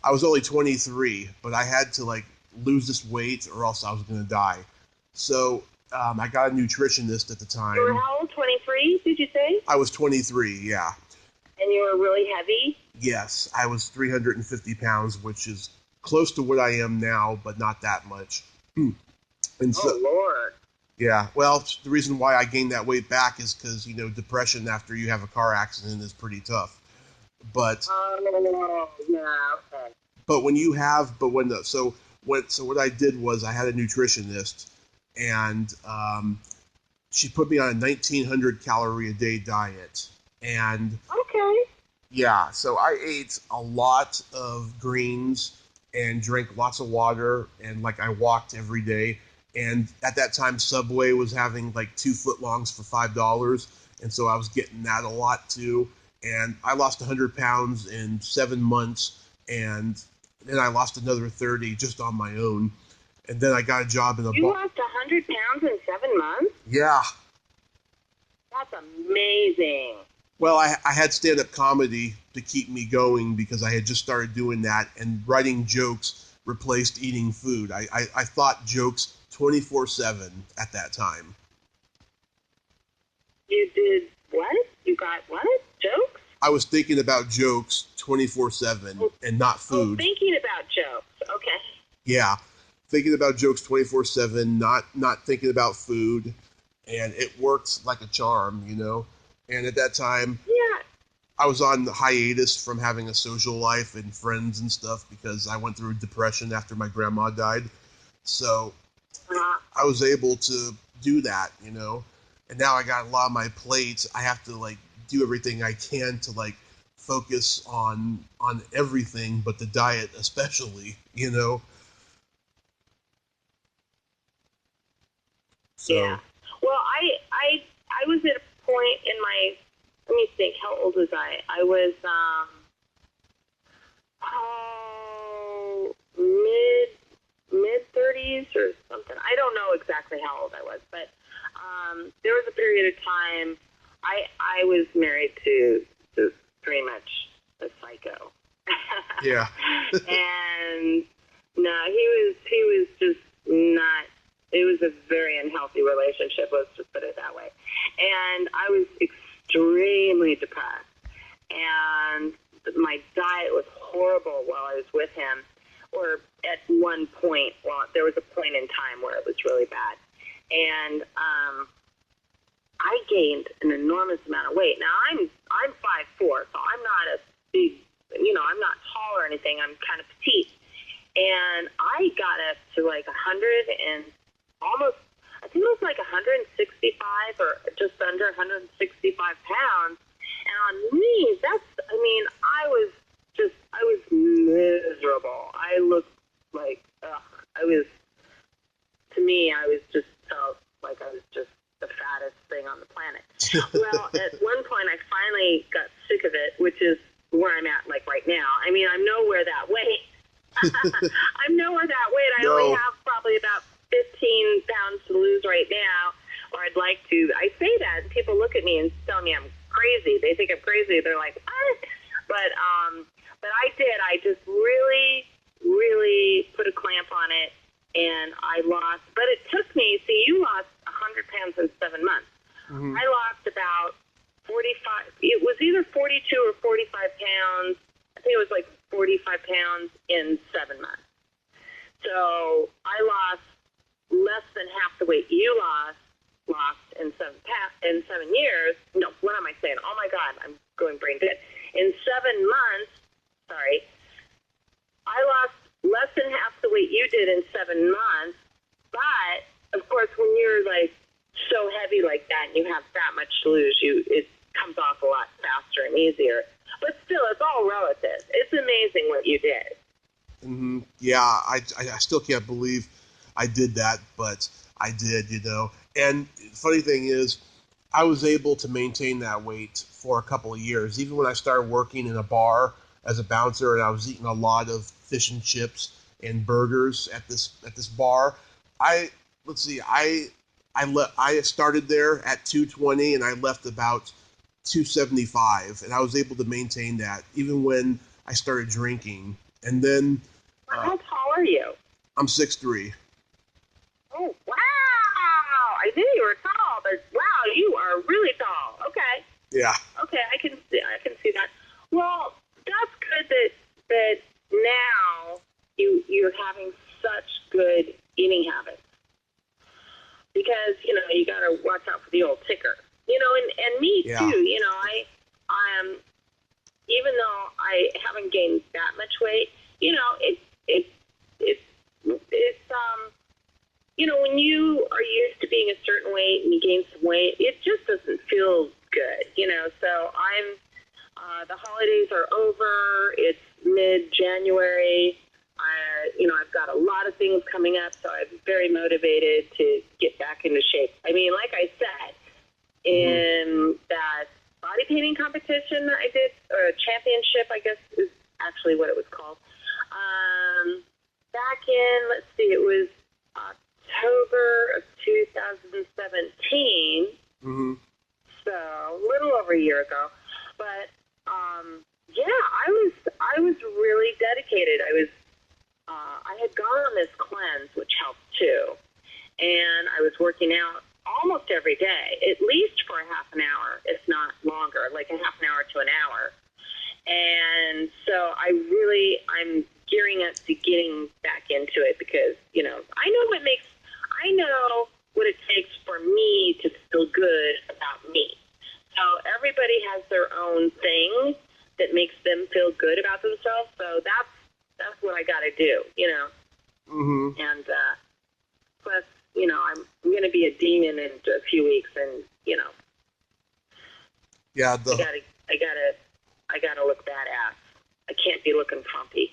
I was only 23, but I had to, like, lose this weight or else I was going to die. So I got a nutritionist at the time. You were how old? 23, did you say? I was 23, yeah. And you were really heavy? Yes, I was 350 pounds, which is close to what I am now, but not that much. And And so, oh, Lord. yeah, well, the reason why I gained that weight back is because, depression after you have a car accident is pretty tough. But Yeah, okay. but when you have but when the so what I did was I had a nutritionist, and she put me on a 1900 calorie a day diet. And Okay. yeah, so I ate a lot of greens and drank lots of water, and like I walked every day. And at that time, Subway was having like 2 footlongs for $5, and so I was getting that a lot too. And I lost 100 pounds in 7 months, and then I lost another 30 just on my own. And then I got a job in a You lost 100 pounds in 7 months? Yeah. That's amazing. Well, I had stand-up comedy to keep me going because I had just started doing that, and writing jokes replaced eating food. I thought jokes 24/7 at that time. You did what? You got what? Jokes? I was thinking about jokes 24/7 and not food. Oh, thinking about jokes. Okay. Yeah, thinking about jokes 24/7, not thinking about food, and it worked like a charm, And at that time, Yeah. I was on hiatus from having a social life and friends and stuff because I went through depression after my grandma died. So I was able to do that, And now I got a lot on my plate. I have to do everything I can to focus on everything, but the diet especially, So, yeah. Well, I was at a point in my, let me think, how old was I? I was mid 30s or something. I don't know exactly how old I was, but there was a period of time I was married to pretty much a psycho. yeah. And no, he was just not. It was a very unhealthy relationship, let's just put it that way. And I was extremely depressed. And my diet was horrible while I was with him. Or at one point, well, there was a point in time where it was really bad. And I gained an enormous amount of weight. Now, I'm 5'4", so I'm not a big, I'm not tall or anything. I'm kind of petite. And I got up to 100 and almost, I think it was 165 or just under 165 pounds. And on me, I was miserable. I looked I was just felt like I was just the fattest thing on the planet. Well, at one point I finally got sick of it, which is where I'm at right now. I'm nowhere that weight. I'm nowhere that weight. I only have probably about 15 pounds to lose right now, or I'd like to. I say that, and people look at me and tell me I'm crazy. They think I'm crazy. They're like, what? But I did. I just really, really put a clamp on it, and I lost. But it took me, you lost 100 pounds in 7 months. Mm-hmm. I lost about 45. It was either 42 or 45 pounds. I think it was 45 pounds in 7 months. So I lost less than half the weight you lost in 7 years. No, what am I saying? Oh my God, I'm going brain dead. In 7 months, I lost less than half the weight you did in 7 months. But of course, when you're so heavy like that and you have that much to lose, it comes off a lot faster and easier. But still, it's all relative. It's amazing what you did. Mm-hmm. Yeah, I still can't believe I did that, but I did, And the funny thing is, I was able to maintain that weight for a couple of years. Even when I started working in a bar as a bouncer, and I was eating a lot of fish and chips and burgers at this bar. I started there at 220, and I left about 275, and I was able to maintain that even when I started drinking. And then how tall are you? I'm 6'3". Oh, wow! I knew you were tall, but wow, you are really tall. Okay. Yeah. Okay, I can see that. Well, that's good that now you're having such good eating habits. because, you know, you got to watch out for the old ticker. You know, and me too, you know, I even though I haven't gained that much weight, you know, it's you know, when you are used to being a certain weight and you gain some weight, it just doesn't feel good, you know. So the holidays are over. It's mid-January. You know, I've got a lot of things coming up, so I'm very motivated to get back into shape. I mean, like I said, in that body painting competition I did, or a championship, I guess is actually what it was called. Back in, let's see, it was October of 2017. So a little over a year ago. But yeah, I was really dedicated. I had gone on this cleanse, which helped too, and I was working out almost every day, at least for a half an hour, if not longer, like a half an hour to an hour. And so I'm gearing up to getting back into it because, you know, I know what it takes for me to feel good about me. So everybody has their own thing that makes them feel good about themselves. So that's what I got to do, you know. And plus, you know, I'm going to be a demon in a few weeks, and you know, yeah, I gotta look badass. I can't be looking frumpy.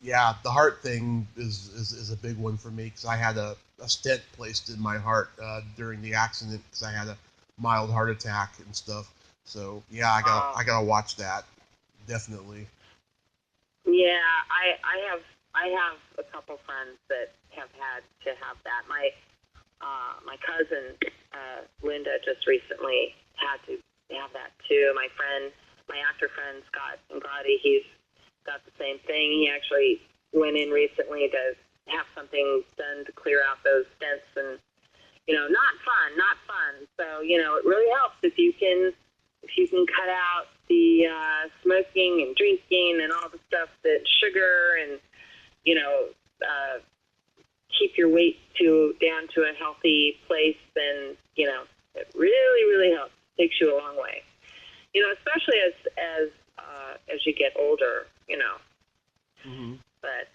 Yeah, the heart thing is a big one for me because I had a stent placed in my heart during the accident because I had a mild heart attack and stuff. So yeah, I gotta watch that, definitely. Yeah, I have a couple friends that have had to have that. My cousin Linda just recently had to have that too. My actor friend Scott Ingrati, he's got the same thing. He actually went in recently to have something done to clear out those stents, and you know, not fun. So you know, it really helps if you can cut out the smoking and drinking and all the stuff, that sugar, and you know, keep your weight down to a healthy place. Then you know, it really helps. Takes you a long way. You know, especially as you get older. You know. But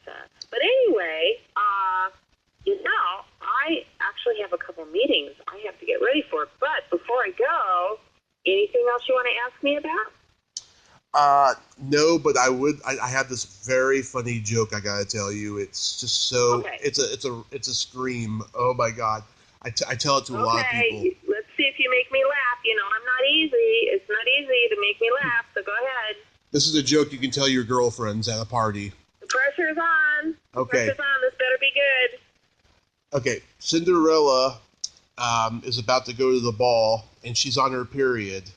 anyway, you know, I actually have a couple meetings I have to get ready for. But before I go, anything else you want to ask me about? No, but I have this very funny joke I gotta tell you. It's just so it's a scream. Oh my God, I tell it to a lot of people. Let's see if you make me laugh. You know, I'm not easy. It's not easy to make me laugh. So go ahead. This is a joke you can tell your girlfriends at a party. The pressure's on. Okay. The pressure's on. This better be good. Okay, Cinderella is about to go to the ball, and she's on her period.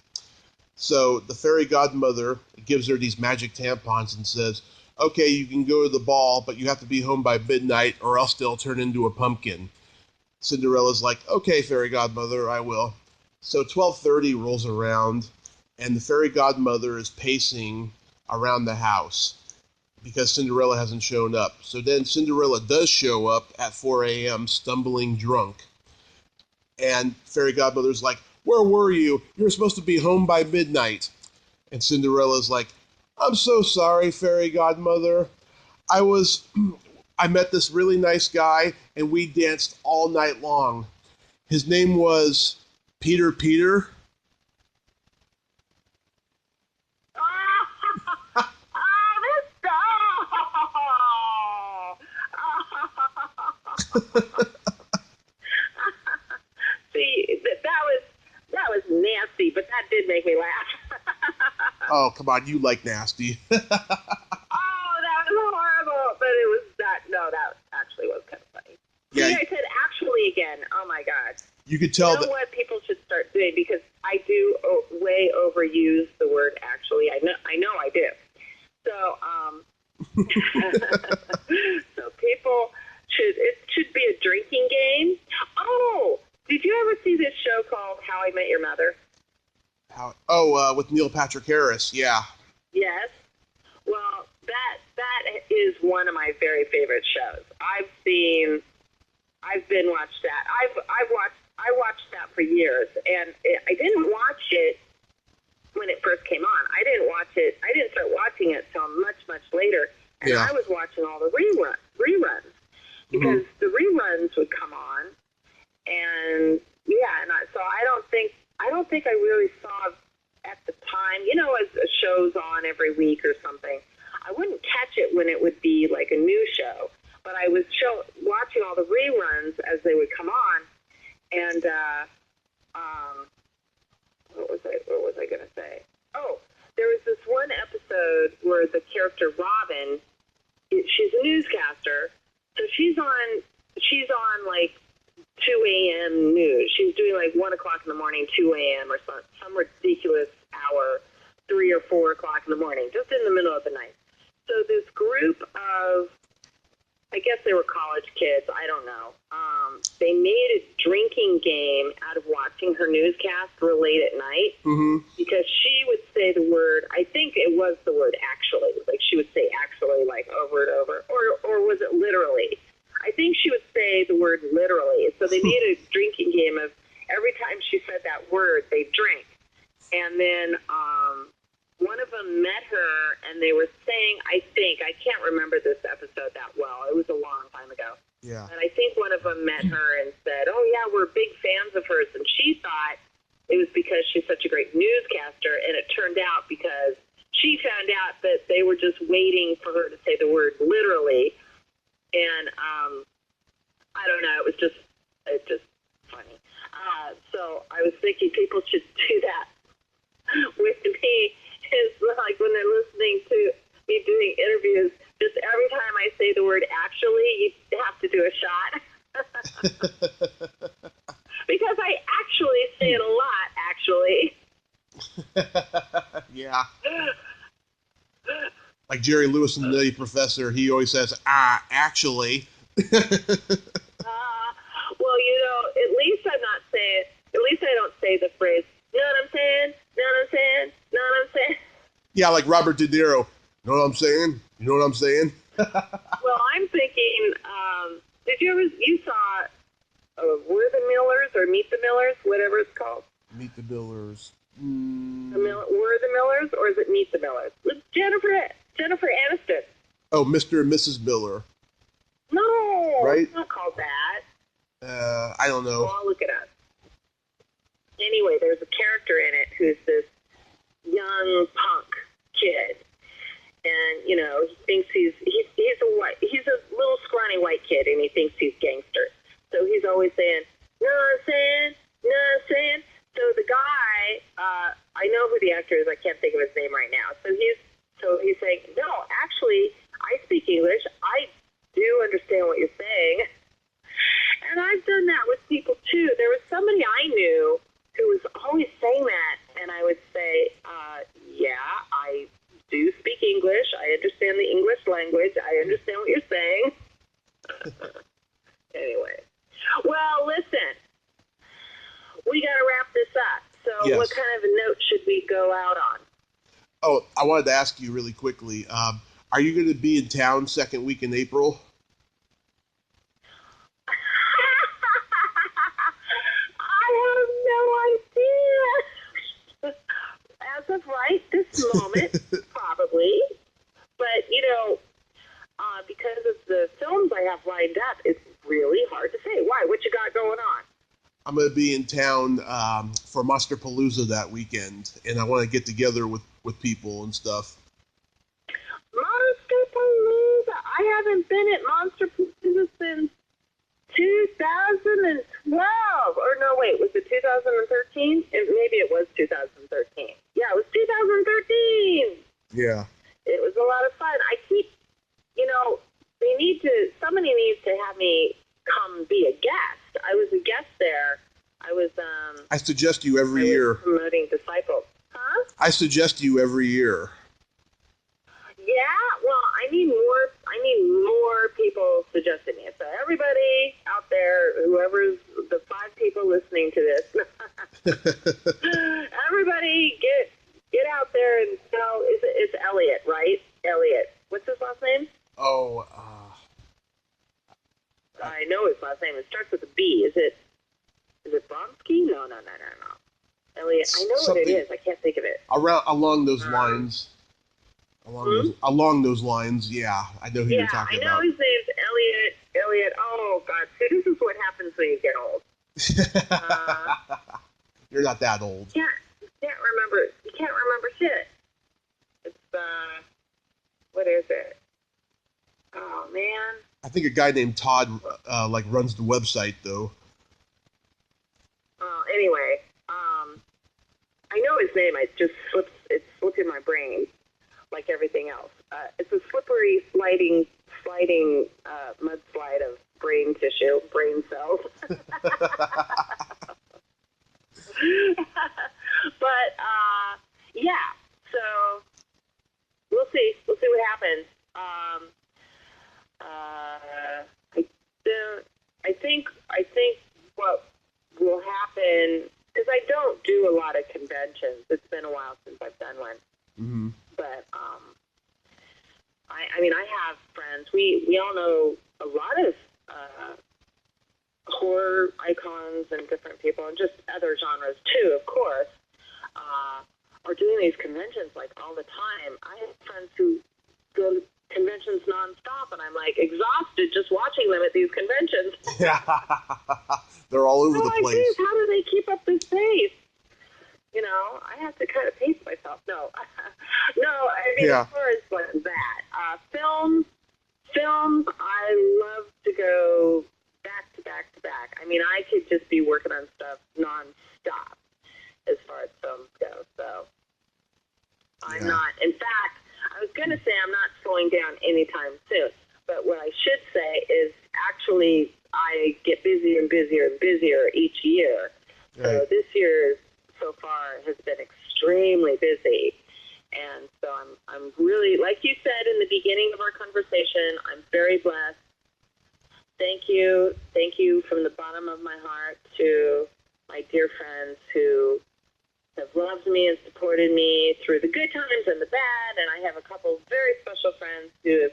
So the fairy godmother gives her these magic tampons and says, okay, you can go to the ball, but you have to be home by midnight or else they'll turn into a pumpkin. Cinderella's like, okay, fairy godmother, I will. So 12:30 rolls around, and the fairy godmother is pacing around the house because Cinderella hasn't shown up. So then Cinderella does show up at 4 a.m. stumbling drunk. And fairy godmother's like, where were you? You were supposed to be home by midnight. And Cinderella's like, I'm so sorry, fairy godmother. I met this really nice guy, and we danced all night long. His name was Peter. See, that was nasty, but that did make me laugh. Oh, come on, you like nasty. Oh, that was horrible, but it was that. No, that actually was kind of funny. Yeah, see, I said actually again. Oh my God. You could tell that what people should start doing, because I do way overuse the word actually. I know I do. So, so people it should be a drinking game. Oh, did you ever see this show called How I Met Your Mother? With Neil Patrick Harris, yeah. Yes. Well, that is one of my very favorite shows. I've seen I've been watched that. I watched that for years, and I didn't watch it when it first came on. I didn't start watching it till much, much later, and I was watching all the reruns because the reruns would come on, and so I don't think I really saw at the time, as a show's on every week or something. I wouldn't catch it when it would be like a new show, but I was watching all the reruns as they would come on, and what was I going to say? Oh, there was this one episode where the character Robin, she's a newscaster, so she's on like 2 a.m. news. She's doing like 1 o'clock in the morning, 2 a.m. or some ridiculous hour, 3 or 4 o'clock in the morning, just in the middle of the night. So this group of, I guess they were college kids, I don't know, they made a drinking game out of watching her newscast real late at night, because she would say the word, I think it was the word actually, like she would say actually like over and over, or was it literally? I think she would say the word literally. So they made a drinking game of every time she said that word, they'd drink. And then one of them met her, and they were saying, I can't remember this episode that well. It was a long time ago. Yeah. And I think one of them met her and said, oh, yeah, we're big fans of hers. And she thought it was because she's such a great newscaster, and it turned out because she found out that they were just waiting for her to say the word literally. And I don't know, it's just funny. So I was thinking people should do that with me. It's like when they're listening to me doing interviews, just every time I say the word actually, you have to do a shot. Because I actually say it a lot, actually. Yeah. Like Jerry Lewis in The Nutty Professor, he always says, actually. Well, at least I don't say the phrase, know what I'm saying? Know what I'm saying? Know what I'm saying? Yeah, like Robert De Niro. Know what I'm saying? You know what I'm saying? Well, I'm thinking, you saw We're the Millers or Meet the Millers, whatever it's called? Meet the Millers. We're the Millers, or is it Meet the Millers? With Jennifer Aniston. Oh, Mr. and Mrs. Miller. No, right? It's not called that. I don't know. Well, I'll look it up. Anyway, there's a character in it who's this young punk kid, and he thinks he's a little scrawny white kid, and he thinks he's gangster. So he's always saying, "No, I'm saying, no, I'm saying." So the guy, I know who the actor is. I can't think of his name right now. So he's saying, "No, actually, I speak English. I do understand what you're saying." And I've done that with people too. There was somebody I knew who was always saying that, and I would say, yeah, I do speak English. I understand the English language. I understand what you're saying. Anyway. Well, listen. We got to wrap this up. So yes. What kind of a note should we go out on? Oh, I wanted to ask you really quickly. Are you going to be in town second week in April? As of right this moment, probably. But, because of the films I have lined up, it's really hard to say. Why? What you got going on? I'm going to be in town for Monsterpalooza that weekend, and I want to get together with people and stuff. Monsterpalooza! I haven't been at Monsterpalooza since 2012. Or no, wait, was it 2013? Maybe it was 2013. Yeah, it was 2013. Yeah. It was a lot of fun. I keep, somebody needs to have me come be a guest. I was a guest there. I suggest you every year. Promoting Disciples. Huh? I suggest you every year. Yeah, well, I need more people suggesting me. So everybody out there, whoever's the 5 people listening to this, everybody get out there and tell. It's Elliot, right? Elliot. What's his last name? Oh. I know know his last name. It starts with a B. Is it Bronsky? No. Elliot, I know what it is. I can't think of it. Along those lines. Along those lines, yeah. I know who you're talking about. Yeah, I know his name's Elliot. Oh, God. See, this is what happens when you get old. You're not that old. You can't remember shit. It's, what is it? Oh, man. I think a guy named Todd, runs the website, though. Anyway, I know his name. It slipped in my brain, like everything else. It's a slippery, sliding mudslide of brain tissue, brain cells. But, yeah, so we'll see. We'll see what happens. I think what will happen, because I don't do a lot of conventions. It's been a while since I've done one. Mm-hmm. But, I mean, I have friends. We all know a lot of horror icons and different people, and just other genres too, of course, are doing these conventions like all the time. I have friends who go to conventions nonstop, and I'm like exhausted just watching them at these conventions. Yeah, they're all over the place. Geez, how do they keep up this pace? You know, I have to kind of pace myself. No, I mean, as far as like that, films, I love to go back to back to back. I mean, I could just be working on stuff nonstop as far as films go. So I'm not. In fact, I was going to say I'm not slowing down anytime soon. But what I should say is actually I get busier and busier and busier each year. Right. So this year so far has been extremely busy. And so I'm really, like you said in the beginning of our conversation, I'm very blessed. Thank you from the bottom of my heart to my dear friends who have loved me and supported me through the good times and the bad. And I have a couple very special friends who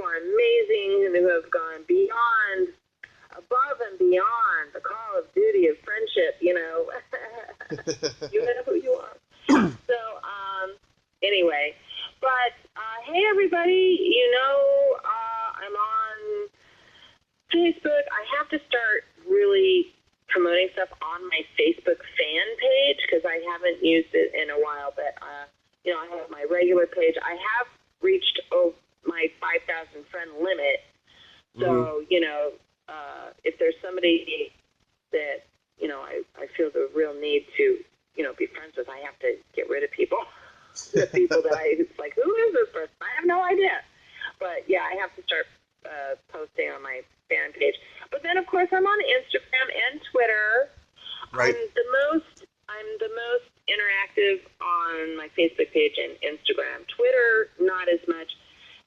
are amazing, who have gone beyond, above and beyond the call of duty of friendship, you know. You know who you are. So, anyway, but, hey, everybody, you know, I'm on Facebook. I have to start really promoting stuff on my Facebook fan page because I haven't used it in a while, but, you know, I have my regular page. I have reached my 5,000 friend limit. So, you know, if there's somebody that, you know, I feel the real need to, you know, be friends with, I have to get rid of people. The people that it's like, who is this person? I have no idea. But, yeah, I have to start posting on my fan page. But then, of course, I'm on Instagram and Twitter. Right. I'm the most interactive on my Facebook page and Instagram. Twitter, not as much,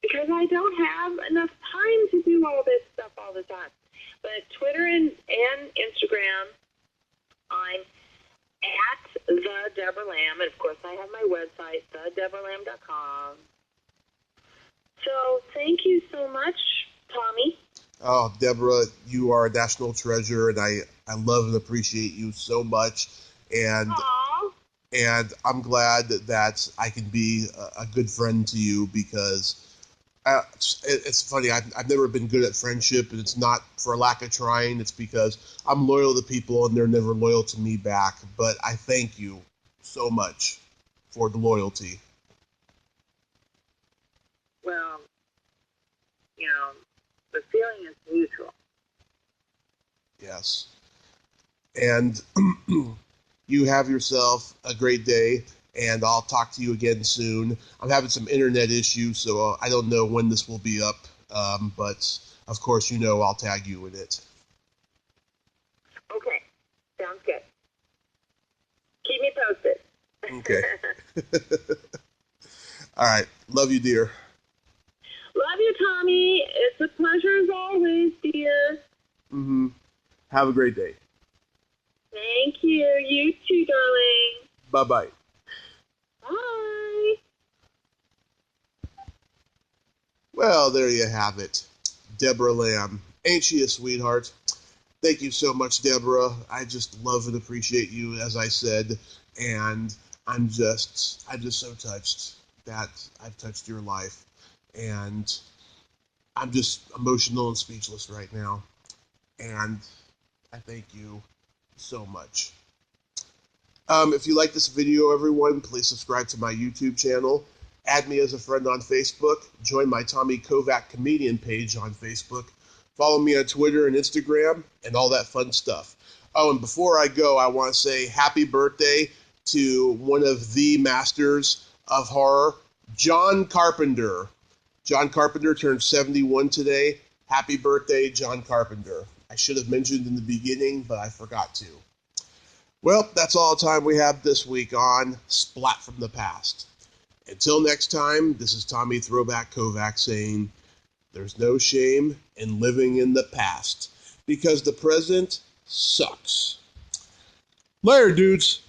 because I don't have enough time to do all this stuff all the time. But Twitter and Instagram, I'm at the Debra Lamb, and of course I have my website, thedebralamb.com. So thank you so much, Tommy. Oh, Debra, you are a national treasure, and I love and appreciate you so much. And Aww. And I'm glad that I can be a good friend to you because it's funny. I've never been good at friendship, and it's not for lack of trying. It's because I'm loyal to people, and they're never loyal to me back. But I thank you so much for the loyalty. Well, you know, the feeling is mutual. Yes. And you have yourself a great day, and I'll talk to you again soon. I'm having some internet issues, so I don't know when this will be up, but of course, you know I'll tag you in it. Okay. Sounds good. Keep me posted. Okay. All right. Love you, dear. Love you, Tommy. It's a pleasure as always, dear. Mm-hmm. Have a great day. Thank you. You too, darling. Bye-bye. Bye. Well, there you have it. Debra Lamb. Ain't she a sweetheart? Thank you so much, Deborah. I just love and appreciate you, as I said, and I'm just so touched that I've touched your life, and I'm just emotional and speechless right now, and I thank you so much. If you like this video, everyone, please subscribe to my YouTube channel. Add me as a friend on Facebook. Join my Tommy Kovac comedian page on Facebook. Follow me on Twitter and Instagram and all that fun stuff. Oh, and before I go, I want to say happy birthday to one of the masters of horror, John Carpenter. John Carpenter turned 71 today. Happy birthday, John Carpenter. I should have mentioned in the beginning, but I forgot to. Well, that's all the time we have this week on Splat from the Past. Until next time, this is Tommy Throwback Kovac saying, there's no shame in living in the past, because the present sucks. Later, dudes.